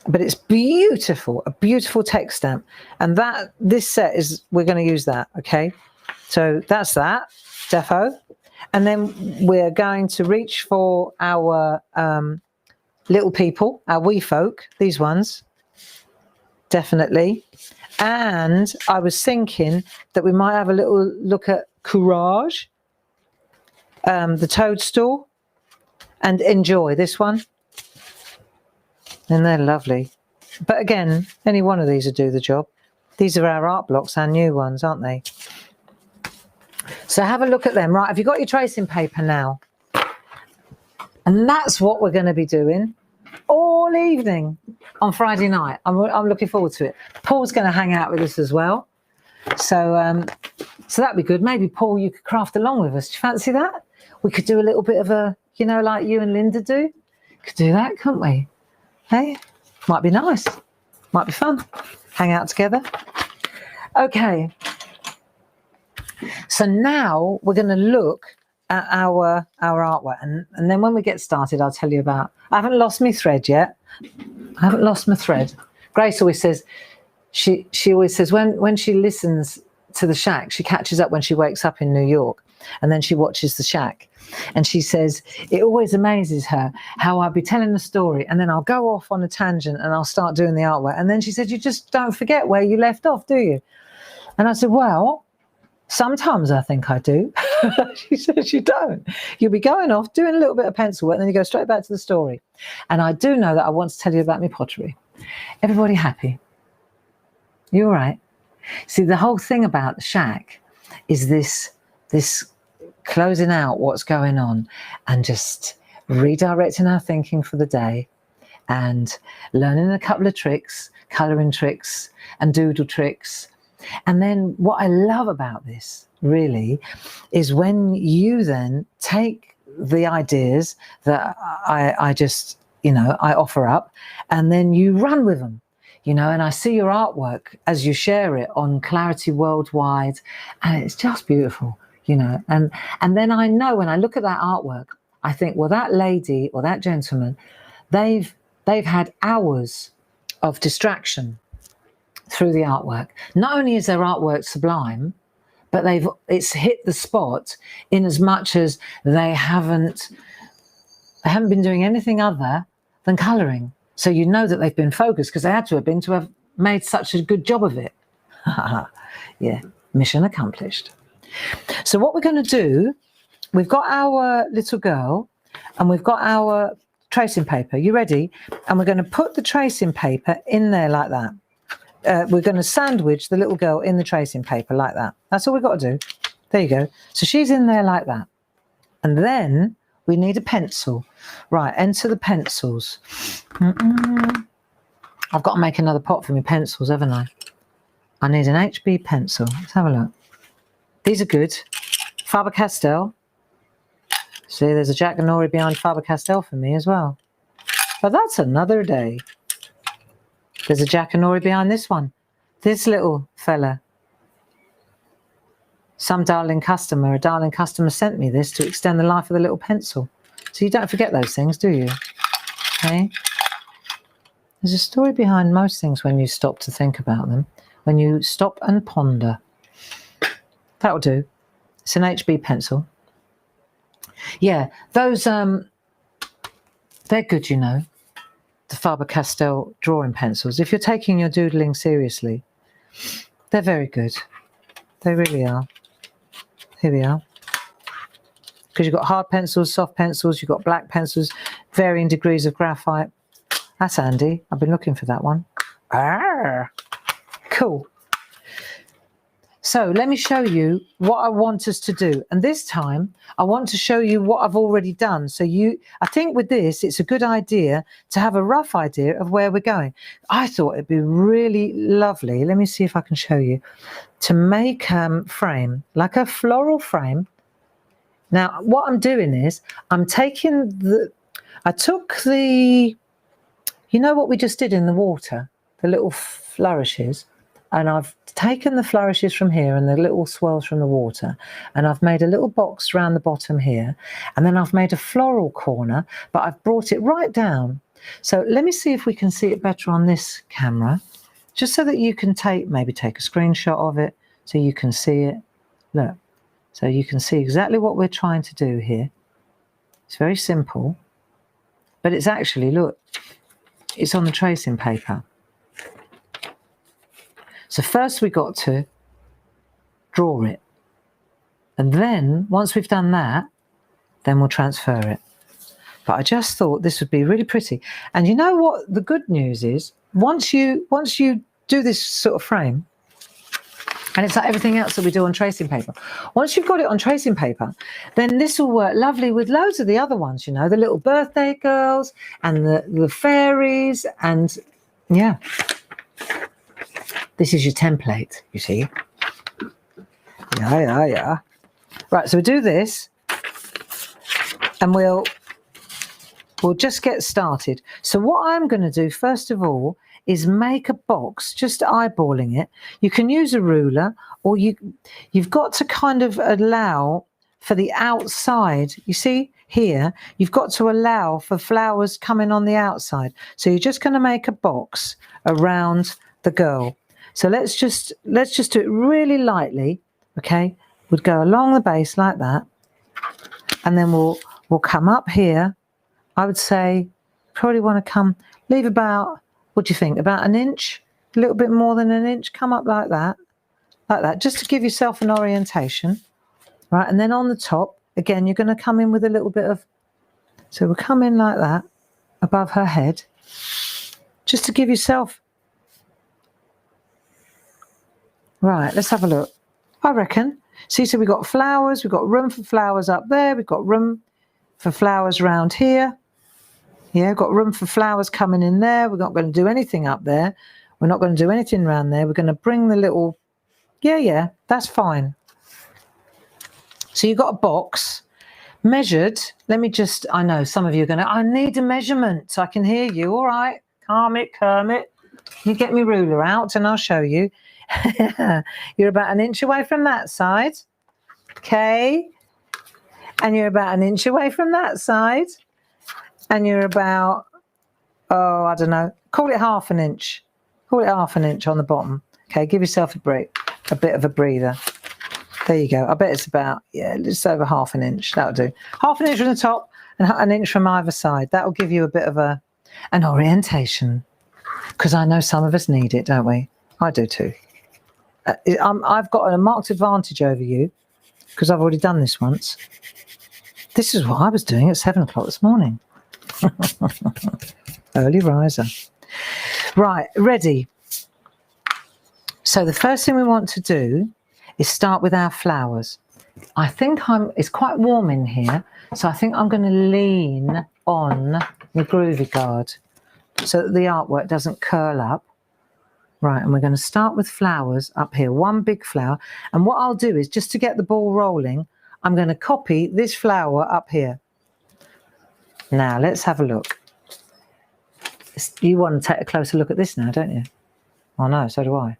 but it's beautiful, a beautiful text stamp. And this set is, we're going to use that, okay? So that's that, defo. And then we're going to reach for our little people, our wee folk, these ones, definitely. And I was thinking that we might have a little look at Courage, the toadstool, and Enjoy, this one. And they're lovely. But again, any one of these would do the job. These are our art blocks, our new ones, aren't they? So have a look at them. Right, have you got your tracing paper now? And that's what we're going to be doing all evening on Friday night. I'm looking forward to it. Paul's going to hang out with us as well. So so that'd be good. Maybe, Paul, you could craft along with us. Do you fancy that? We could do a little bit of a, you know, like you and Linda do. Could do that, couldn't we? Hey, might be nice. Might be fun. Hang out together. Okay. So now we're going to look at our artwork. And then when we get started, I'll tell you about... I haven't lost my thread yet. I haven't lost my thread. Grace always says... She always says when she listens to the SHAC, she catches up when she wakes up in New York. And then she watches the SHAC. And she says, it always amazes her how I'll be telling a story and then I'll go off on a tangent and I'll start doing the artwork. And then she said, you just don't forget where you left off, do you? And I said, well, sometimes I think I do. She said, you don't. You'll be going off, doing a little bit of pencil work, and then you go straight back to the story. And I do know that I want to tell you about my pottery. Everybody happy? You all right? See, the whole thing about the SHAC is this closing out what's going on and just redirecting our thinking for the day and learning a couple of tricks, colouring tricks and doodle tricks. And then what I love about this really is when you then take the ideas that I just, you know, I offer up and then you run with them. You know, and I see your artwork as you share it on Clarity Worldwide, and it's just beautiful, you know. And then I know when I look at that artwork, I think, well, that lady or that gentleman, they've had hours of distraction through the artwork. Not only is their artwork sublime, but it's hit the spot in as much as they haven't been doing anything other than colouring. So you know that they've been focused because they had to have made such a good job of it. Yeah, mission accomplished. So what we're going to do, we've got our little girl and we've got our tracing paper. You ready? And we're going to put the tracing paper in there like that. We're going to sandwich the little girl in the tracing paper like that. That's all we've got to do. There you go. So she's in there like that. And then we need a pencil. Right, enter the pencils. I've got to make another pot for my pencils, haven't I? I need an HB pencil. Let's have a look. These are good. Faber-Castell. See, there's a Jackanory behind Faber-Castell for me as well. But that's another day. There's a Jackanory behind this one. This little fella. A darling customer sent me this to extend the life of the little pencil. So you don't forget those things, do you? Okay. There's a story behind most things when you stop to think about them. When you stop and ponder. That'll do. It's an HB pencil. Yeah, those, they're good, you know. The Faber-Castell drawing pencils. If you're taking your doodling seriously, they're very good. They really are. Here we are. Because you've got hard pencils, soft pencils, you've got black pencils, varying degrees of graphite. That's handy. I've been looking for that one. Arr, cool. So let me show you what I want us to do. And this time, I want to show you what I've already done. So I think with this, it's a good idea to have a rough idea of where we're going. I thought it'd be really lovely. Let me see if I can show you. To make a frame, like a floral frame. Now, what I'm doing is I took the, you know what we just did in the water, the little flourishes, and I've taken the flourishes from here and the little swirls from the water, and I've made a little box around the bottom here, and then I've made a floral corner, but I've brought it right down So let me see if we can see it better on this camera, just so that you can maybe take a screenshot of it so you can see it. Look, so you can see exactly what we're trying to do here. It's very simple, but it's actually, look, it's on the tracing paper. So first we got to draw it. And then once we've done that, then we'll transfer it. But I just thought this would be really pretty. And you know what the good news is? Once you do this sort of frame, and it's like everything else that we do on tracing paper. Once you've got it on tracing paper, then this will work lovely with loads of the other ones, you know, the little birthday girls and the fairies, and yeah. This is your template, you see. Yeah. Right, so we do this, and we'll just get started. So what I'm going to do first of all is make a box, just eyeballing it. You can use a ruler, or you've got to kind of allow for the outside. You see here, you've got to allow for flowers coming on the outside. So you're just going to make a box around the girl. So let's just do it really lightly, okay? We'd go along the base like that, and then we'll come up here. I would say probably want to leave about, what do you think, about an inch, a little bit more than an inch. Come up like that, just to give yourself an orientation, right? And then on the top, again, you're going to come in with a little bit of, so we'll come in like that, above her head, just to give yourself. Right, let's have a look. I reckon. See, so we've got flowers. We've got room for flowers up there. We've got room for flowers around here. Yeah, got room for flowers coming in there. We're not going to do anything up there. We're not going to do anything around there. We're going to bring the little, yeah, that's fine. So you've got a box measured. Let me just, I know some of you are going to, I need a measurement. I can hear you. All right, Kermit. You get me ruler out and I'll show you. You're about an inch away from that side. Okay. And you're about an inch away from that side. And you're about, I don't know, call it half an inch. Call it half an inch on the bottom. Okay, give yourself a break, a bit of a breather. There you go. I bet it's about, just over half an inch. That'll do. Half an inch from the top and an inch from either side. That'll give you a bit of an orientation. Because I know some of us need it, don't we? I do too. I've got a marked advantage over you because I've already done this once. This is what I was doing at 7 o'clock this morning. Early riser. Right, ready. So the first thing we want to do is start with our flowers. I think it's quite warm in here, so I think I'm going to lean on the groovy guard so that the artwork doesn't curl up. Right, and we're going to start with flowers up here, one big flower. And what I'll do is, just to get the ball rolling, I'm going to copy this flower up here. Now, let's have a look. You want to take a closer look at this now, don't you? Oh, no, so do I.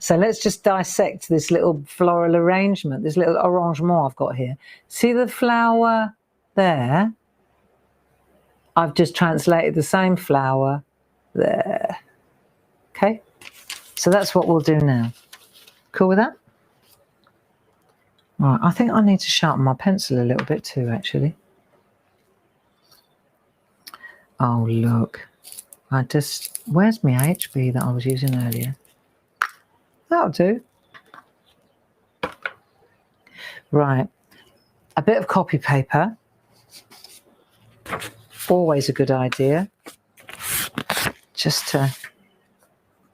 So let's just dissect this little floral arrangement, this little arrangement I've got here. See the flower there? I've just translated the same flower there. Okay, so that's what we'll do now. Cool with that? Right, I think I need to sharpen my pencil a little bit too, actually. Oh, look. Where's my HB that I was using earlier? That'll do. Right, a bit of copy paper. Always a good idea. Just to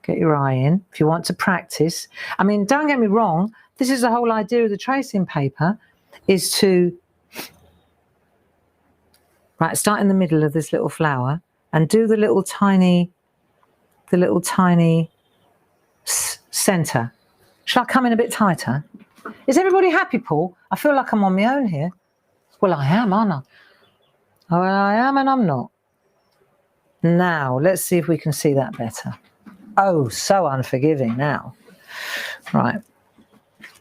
get your eye in. If you want to practice. I mean, don't get me wrong. This is the whole idea of the tracing paper, is to, right, start in the middle of this little flower and do the little tiny center. Shall I come in a bit tighter? Is everybody happy, Paul? I feel like I'm on my own here. Well, I am, aren't I? Well, I am and I'm not. Now, let's see if we can see that better. Oh, so unforgiving now. Right.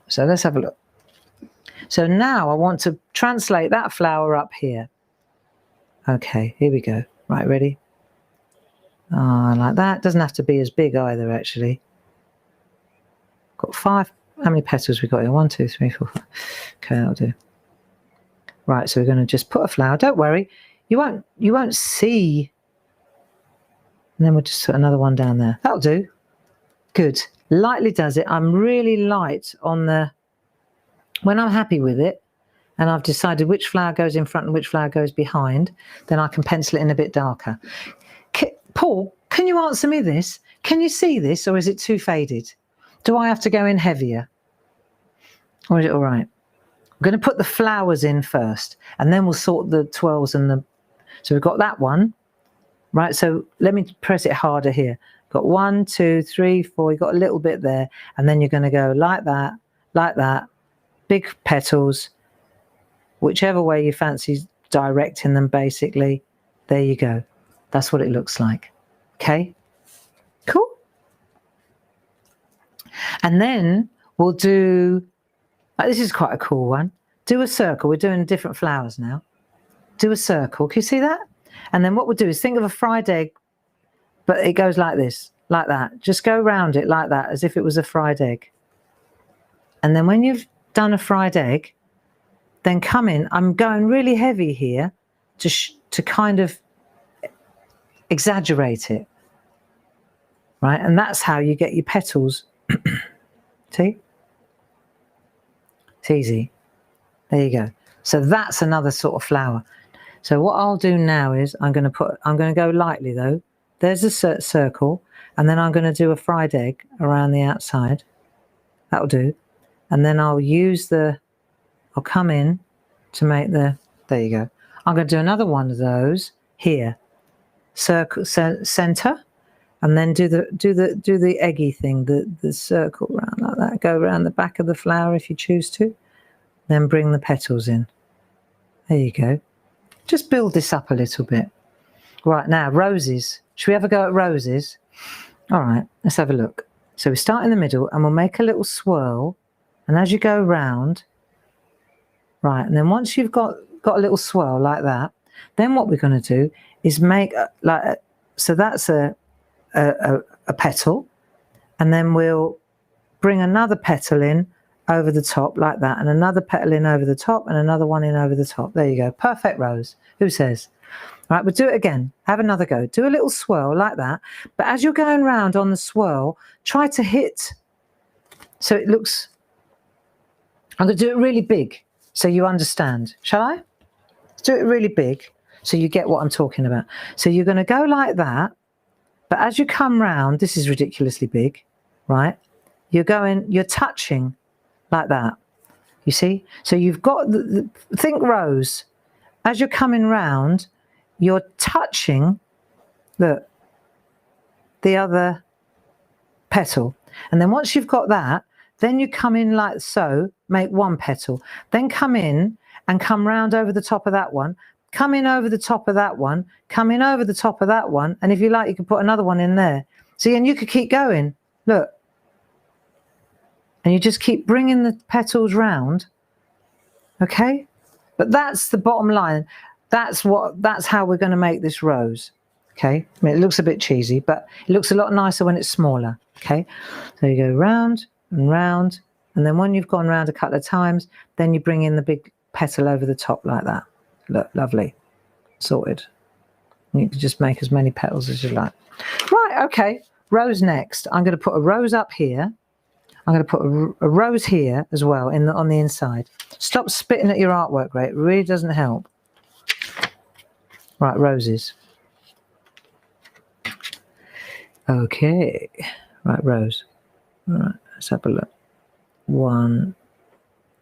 So let's have a look. So now I want to translate that flower up here. Okay, here we go. Right, ready? Like that. Doesn't have to be as big either, actually. Got 5. How many petals we got here? 1, 2, 3, 4, 5. Okay, that'll do. Right, so we're going to just put a flower. Don't worry, you won't see. And then we'll just put another one down there. That'll do. Good. Lightly does it. I'm really light on the. When I'm happy with it, and I've decided which flower goes in front and which flower goes behind, then I can pencil it in a bit darker. Paul, can you answer me this? Can you see this, or is it too faded? Do I have to go in heavier? Or is it all right? I'm going to put the flowers in first, and then we'll sort the twirls and the... So we've got that one, right? So let me press it harder here. Got 1, 2, 3, 4. You've got a little bit there, and then you're going to go like that, big petals, whichever way you fancy directing them, basically. There you go. That's what it looks like. Okay? Cool. And then we'll do... this is quite a cool one. Do a circle. We're doing different flowers now. Do a circle. Can you see that? And then what we'll do is think of a fried egg, but it goes like this, like that. Just go around it like that, as if it was a fried egg. And then when you've done a fried egg, then come in. I'm going really heavy here to kind of exaggerate it, right? And that's how you get your petals. See? It's easy. There you go. So that's another sort of flower. So what I'll do now is I'm going to go lightly though. There's a circle, and then I'm going to do a fried egg around the outside. That'll do. And then I'll come in to make there you go. I'm going to do another one of those here. Circle, center, and then do the eggy thing, the circle round like that. Go around the back of the flower if you choose to. Then bring the petals in. There you go. Just build this up a little bit. Right, now roses. Should we have a go at roses? All right, let's have a look. So we start in the middle, and we'll make a little swirl. And as you go round, right, and then once you've got a little swirl like that, then what we're going to do is make so that's a petal, and then we'll bring another petal in over the top like that, and another petal in over the top, and another one in over the top. There you go. Perfect rose. Who says? Right, we'll do it again. Have another go. Do a little swirl like that. But as you're going round on the swirl, try to hit so it looks... I'm going to do it really big so you understand. Shall I? Do it really big so you get what I'm talking about. So you're going to go like that, but as you come round, this is ridiculously big, right? You're touching like that. You see? So you've got think rose. As you're coming round, you're touching, look, the other petal. And then once you've got that, then you come in like so, make one petal. Then come in and come round over the top of that one. Come in over the top of that one. Come in over the top of that one. And if you like, you can put another one in there. See, and you could keep going. Look. And you just keep bringing the petals round. Okay? But that's the bottom line. That's how we're going to make this rose. Okay? I mean, it looks a bit cheesy, but it looks a lot nicer when it's smaller. Okay? So you go round and round. And then when you've gone round a couple of times, then you bring in the big petal over the top like that. Look, lovely. Sorted. You can just make as many petals as you like. Right, okay. Rose next. I'm going to put a rose up here. I'm going to put a rose here as well on the inside. Stop spitting at your artwork, Ray. It really doesn't help. Right, roses. Okay. Right, rose. All right, let's have a look. One.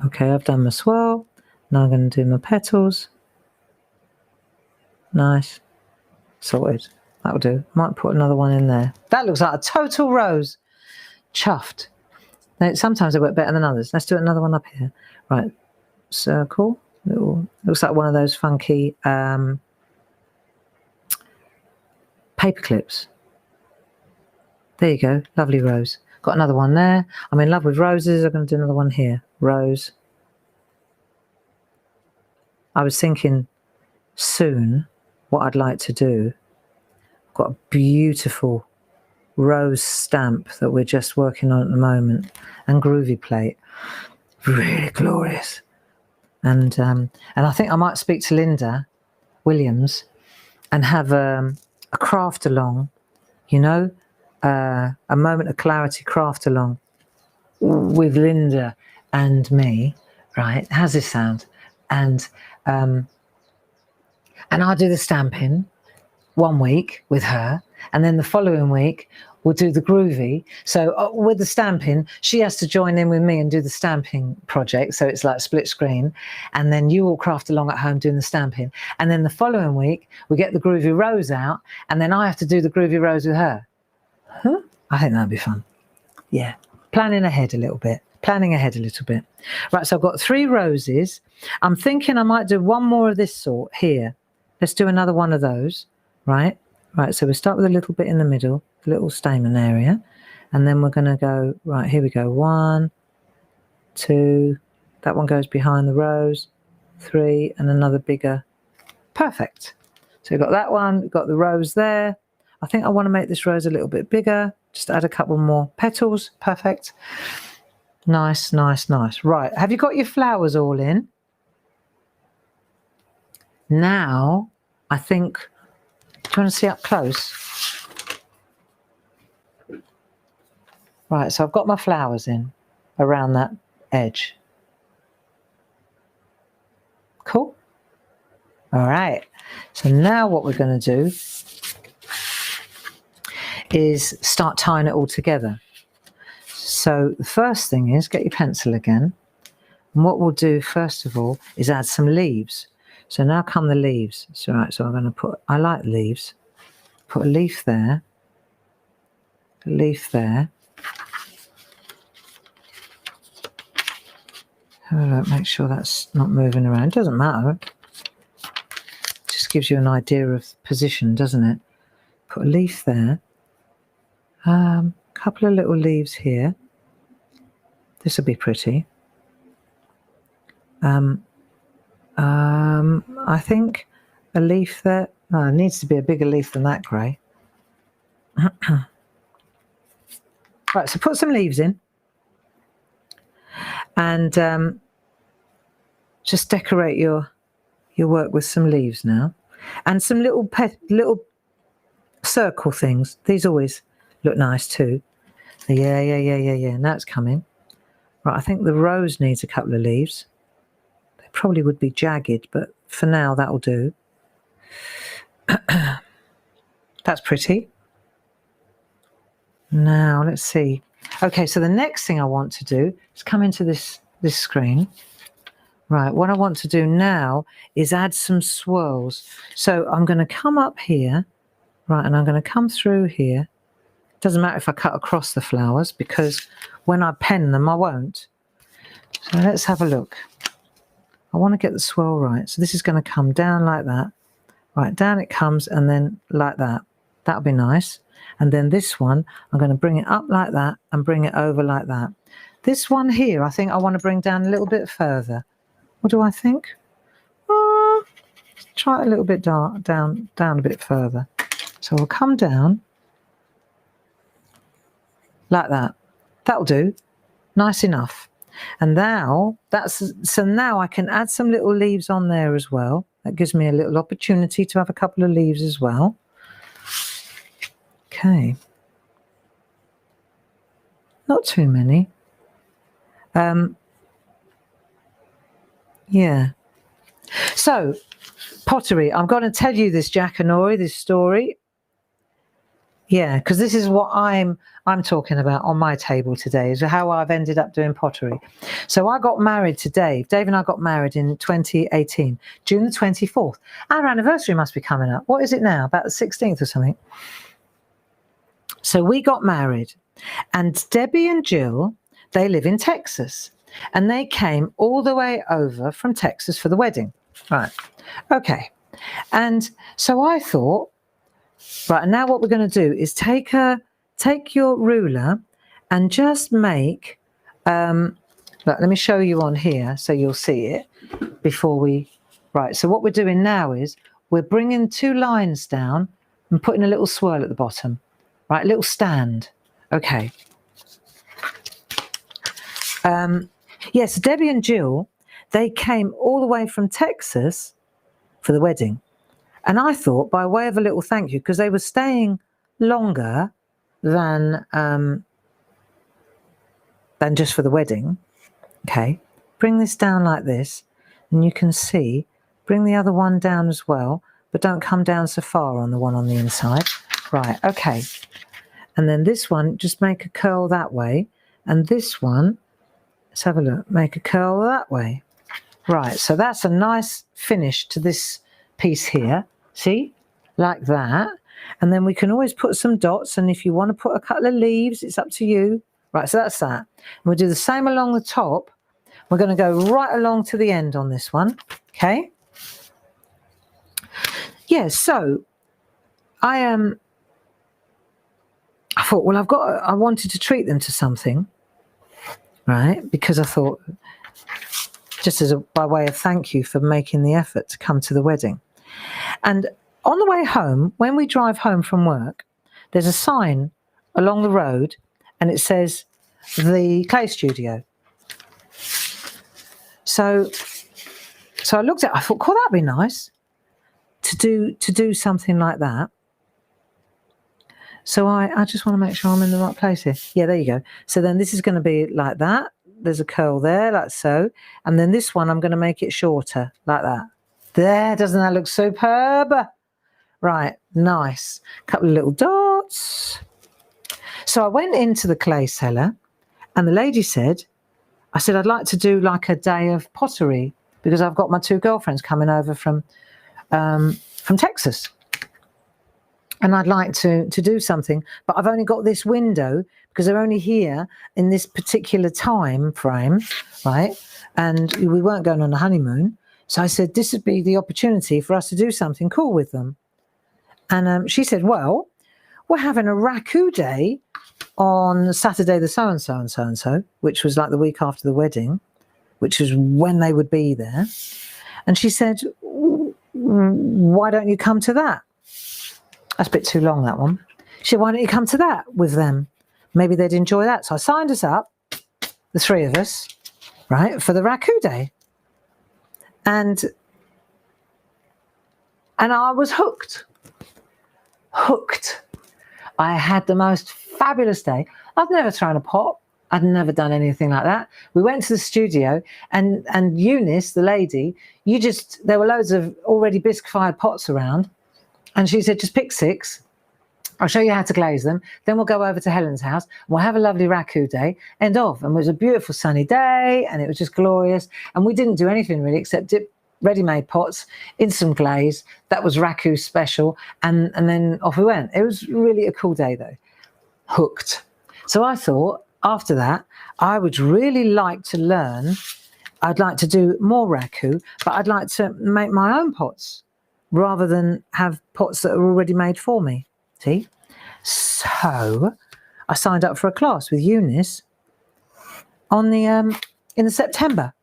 Okay, I've done my swirl. Now I'm going to do my petals. Nice. Sorted. That'll do. Might put another one in there. That looks like a total rose. Chuffed. Now, sometimes they work better than others. Let's do another one up here. Right. Circle. Little, looks like one of those funky paper clips. There you go. Lovely rose. Got another one there. I'm in love with roses. I'm going to do another one here. Rose. I was thinking soon what I'd like to do, I've got a beautiful rose stamp that we're just working on at the moment, and groovy plate, really glorious. And I think I might speak to Linda Williams and have a craft along, you know, a moment of clarity craft along with Linda and me, right? How's this sound? And I'll do the stamping 1 week with her, and then the following week we'll do the groovy. So with the stamping, she has to join in with me and do the stamping project, so it's like split screen, and then you all craft along at home doing the stamping, and then the following week we get the groovy rose out, and then I have to do the groovy rose with her. I think that'd be fun. Yeah, planning ahead a little bit. Right, so I've got 3 roses. I'm thinking I might do one more of this sort here. Let's do another one of those, right? Right, so we'll start with a little bit in the middle, the little stamen area, and then we're going to go, right, here we go, 1, 2, that one goes behind the rose, 3, and another bigger. Perfect. So we've got that one, we've got the rose there. I think I want to make this rose a little bit bigger, just add a couple more petals. Perfect. Nice, nice, nice. Right, have you got your flowers all in? Now, I think, do you want to see up close? Right, so I've got my flowers in around that edge. Cool. All right, so now what we're going to do is start tying it all together. So the first thing is get your pencil again. And what we'll do first of all is add some leaves. So now come the leaves. So right, so I'm going to put, I like leaves. Put a leaf there. A leaf there. Have a look, make sure that's not moving around. It doesn't matter. It just gives you an idea of position, doesn't it? Put a leaf there. Couple of little leaves here. This will be pretty. I think a leaf there. No, it needs to be a bigger leaf than that grey. Right, so put some leaves in, and just decorate your work with some leaves now, and some little circle things. These always look nice too. Yeah. Now it's coming. Right, I think the rose needs a couple of leaves. They probably would be jagged, but for now that'll do. That's pretty. Now let's see. Okay, so the next thing I want to do is come into this screen. Right, what I want to do now is add some swirls. So I'm going to come up here, right, and I'm going to come through here. Doesn't matter if I cut across the flowers, because when I pen them I won't. So let's have a look. I want to get the swirl right. So this is going to come down like that. Right, down it comes, and then like that. That'll be nice. And then this one, I'm going to bring it up like that and bring it over like that. This one here, I think I want to bring down a little bit further. What do I think? Try it a little bit down a bit further. So we'll come down like that. That'll do. Nice enough. And now so now I can add some little leaves on there as well. That gives me a little opportunity to have a couple of leaves as well. Okay. Not too many. Yeah. So, pottery. I'm going to tell you this, Jackanory, this story. Yeah, because this is what I'm talking about on my table today, is how I've ended up doing pottery. So I got married to Dave. Dave and I got married in 2018, June the 24th. Our anniversary must be coming up. What is it now? About the 16th or something. So we got married, and Debbie and Jill, they live in Texas, and they came all the way over from Texas for the wedding. Right. Okay. And so I thought, right, and now what we're going to do is take your ruler and just make, look, let me show you on here so you'll see it before we, right. So what we're doing now is we're bringing 2 lines down and putting a little swirl at the bottom, right? A little stand. Okay. Yes, Debbie and Jill, they came all the way from Texas for the wedding. And I thought, by way of a little thank you, because they were staying longer than just for the wedding. Okay, bring this down like this, and you can see, bring the other one down as well, but don't come down so far on the one on the inside. Right, okay. And then this one, just make a curl that way. And this one, let's have a look, make a curl that way. Right, so that's a nice finish to this piece here. See, like that. And then we can always put some dots, and if you want to put a couple of leaves, it's up to you. Right, so that's that. And we'll do the same along the top. We're going to go right along to the end on this one. Okay. Yeah, so I thought, well, I wanted to treat them to something, right? Because I thought, just as by way of thank you for making the effort to come to the wedding. And on the way home, when we drive home from work, there's a sign along the road, and it says the clay studio. So I looked at it, I thought, cool, that'd be nice to do something like that. So I just want to make sure I'm in the right place here. Yeah, there you go. So then this is going to be like that. There's a curl there, like so. And then this one, I'm going to make it shorter, like that. There, doesn't that look superb? Right, nice. Couple of little dots. So I went into the clay cellar, and the lady said, I'd like to do like a day of pottery, because I've got my 2 girlfriends coming over from Texas. And I'd like to do something, but I've only got this window because they're only here in this particular time frame, right? And we weren't going on a honeymoon. So I said, this would be the opportunity for us to do something cool with them. And she said, well, we're having a raku day on Saturday the so-and-so and so-and-so, which was like the week after the wedding, which was when they would be there. And she said, why don't you come to that? That's a bit too long, that one. She said, why don't you come to that with them? Maybe they'd enjoy that. So I signed us up, the 3 of us, right, for the raku day. And I was hooked. I had the most fabulous day. I've never thrown a pot. I'd never done anything like that. We went to the studio, and Eunice, the lady, there were loads of already bisque-fired pots around. And she said, just pick 6. I'll show you how to glaze them. Then we'll go over to Helen's house. And we'll have a lovely raku day. End of. And it was a beautiful sunny day, and it was just glorious. And we didn't do anything really except dip ready-made pots in some glaze. That was raku special. And then off we went. It was really a cool day though. Hooked. So I thought after that, I would really like to learn. I'd like to do more raku, but I'd like to make my own pots rather than have pots that are already made for me. See? So I signed up for a class with Eunice on the in the September.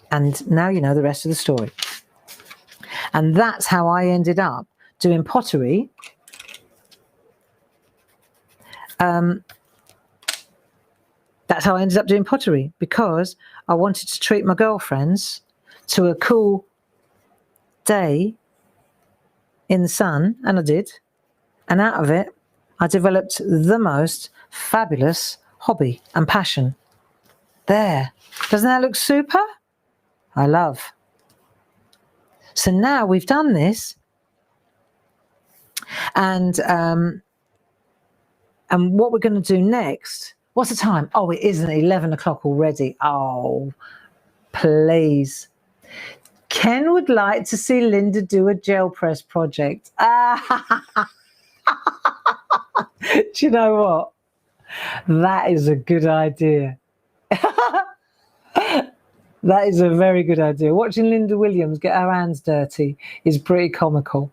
And now you know the rest of the story. And that's how I ended up doing pottery. That's how I ended up doing pottery, because I wanted to treat my girlfriends to a cool day in the sun, and I did. And out of it, I developed the most fabulous hobby and passion. There. Doesn't that look super? I love. So now we've done this, and what we're going to do next. What's the time? Oh, it isn't 11 o'clock already. Oh, please. Ken would like to see Linda do a gel press project. Do you know what? That is a good idea. That is a very good idea. Watching Linda Williams get her hands dirty is pretty comical.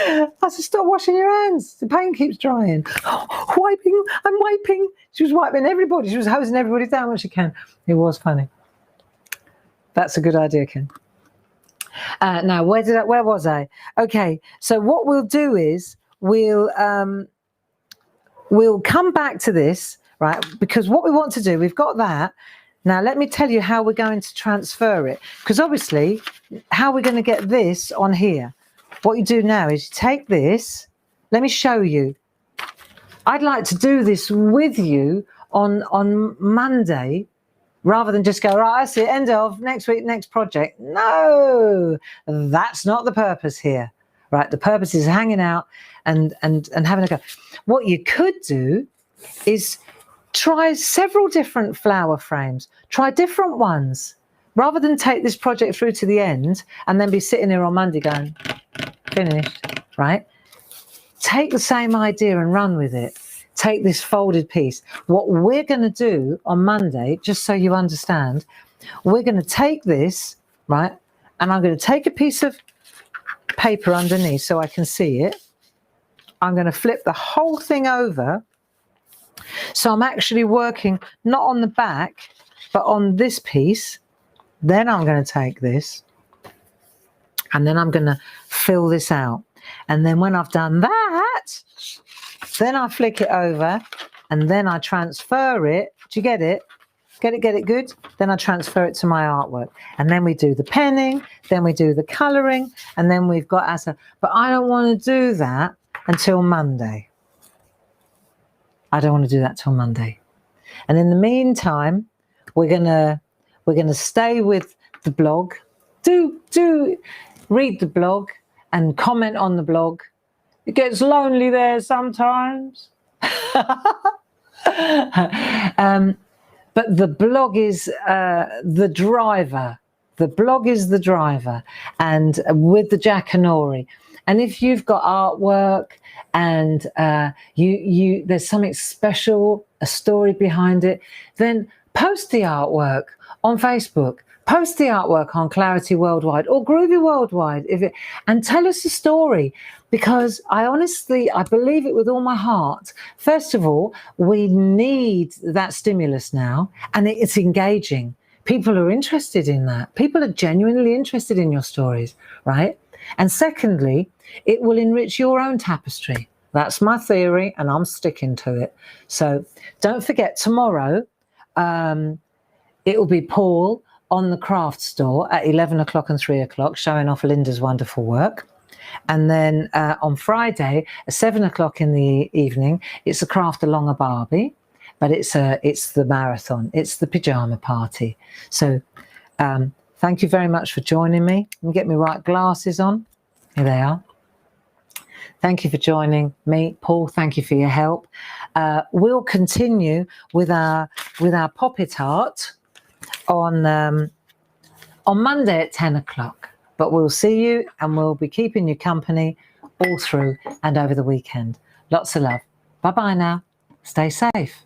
I said, stop washing your hands. The paint keeps drying. Wiping, I'm wiping. She was wiping everybody. She was hosing everybody down when she can. It was funny. That's a good idea, Ken. Now, where was I? Okay, so what we'll do is we'll come back to this, right? Because what we want to do, we've got that. Now, let me tell you how we're going to transfer it. Because obviously, how we're going to get this on here. What you do now is you take this. Let me show you. I'd like to do this with you on Monday, rather than just go, right, that's it, end of, next week, next project. No, that's not the purpose here, right? The purpose is hanging out and having a go. What you could do is try several different flower frames. Try different ones. Rather than take this project through to the end and then be sitting here on Monday going, finished, right? Take the same idea and run with it. Take this folded piece. What we're going to do on Monday, just so you understand, we're going to take this, right? And I'm going to take a piece of paper underneath so I can see it. I'm going to flip the whole thing over. So I'm actually working not on the back, but on this piece. Then I'm going to take this and then I'm going to fill this out. And then when I've done that, then I flick it over and then I transfer it. Do you get it? Get it good? Then I transfer it to my artwork. And then we do the penning, then we do the colouring, and then we've got but I don't want to do that until Monday. I don't want to do that till Monday. And in the meantime, we're gonna stay with the blog. Do read the blog and comment on the blog. It gets lonely there sometimes. But the blog is the driver. The blog is the driver, and with the Jackanory. And if you've got artwork and there's something special, a story behind it, then post the artwork on Facebook. Post the artwork on Clarity Worldwide or Groovy Worldwide, and tell us a story, because I believe it with all my heart. First of all, we need that stimulus now, and it's engaging. People are interested in that. People are genuinely interested in your stories, right? And secondly, it will enrich your own tapestry. That's my theory, and I'm sticking to it. So don't forget, tomorrow, it will be Paul on the craft store at 11 o'clock and 3 o'clock, showing off Linda's wonderful work. And then on Friday at 7 o'clock in the evening, it's a craft along a Barbie, but it's the marathon. It's the pajama party. So thank you very much for joining me. Let me get my right glasses on. Here they are. Thank you for joining me, Paul. Thank you for your help. We'll continue with our Poppet art on Monday at 10 o'clock. But we'll see you, and we'll be keeping you company all through and over the weekend. Lots of love. Bye-bye now. Stay safe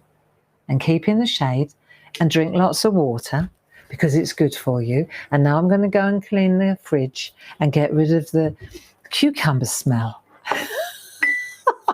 and keep in the shade and drink lots of water, because it's good for you. And now I'm going to go and clean the fridge and get rid of the cucumber smell.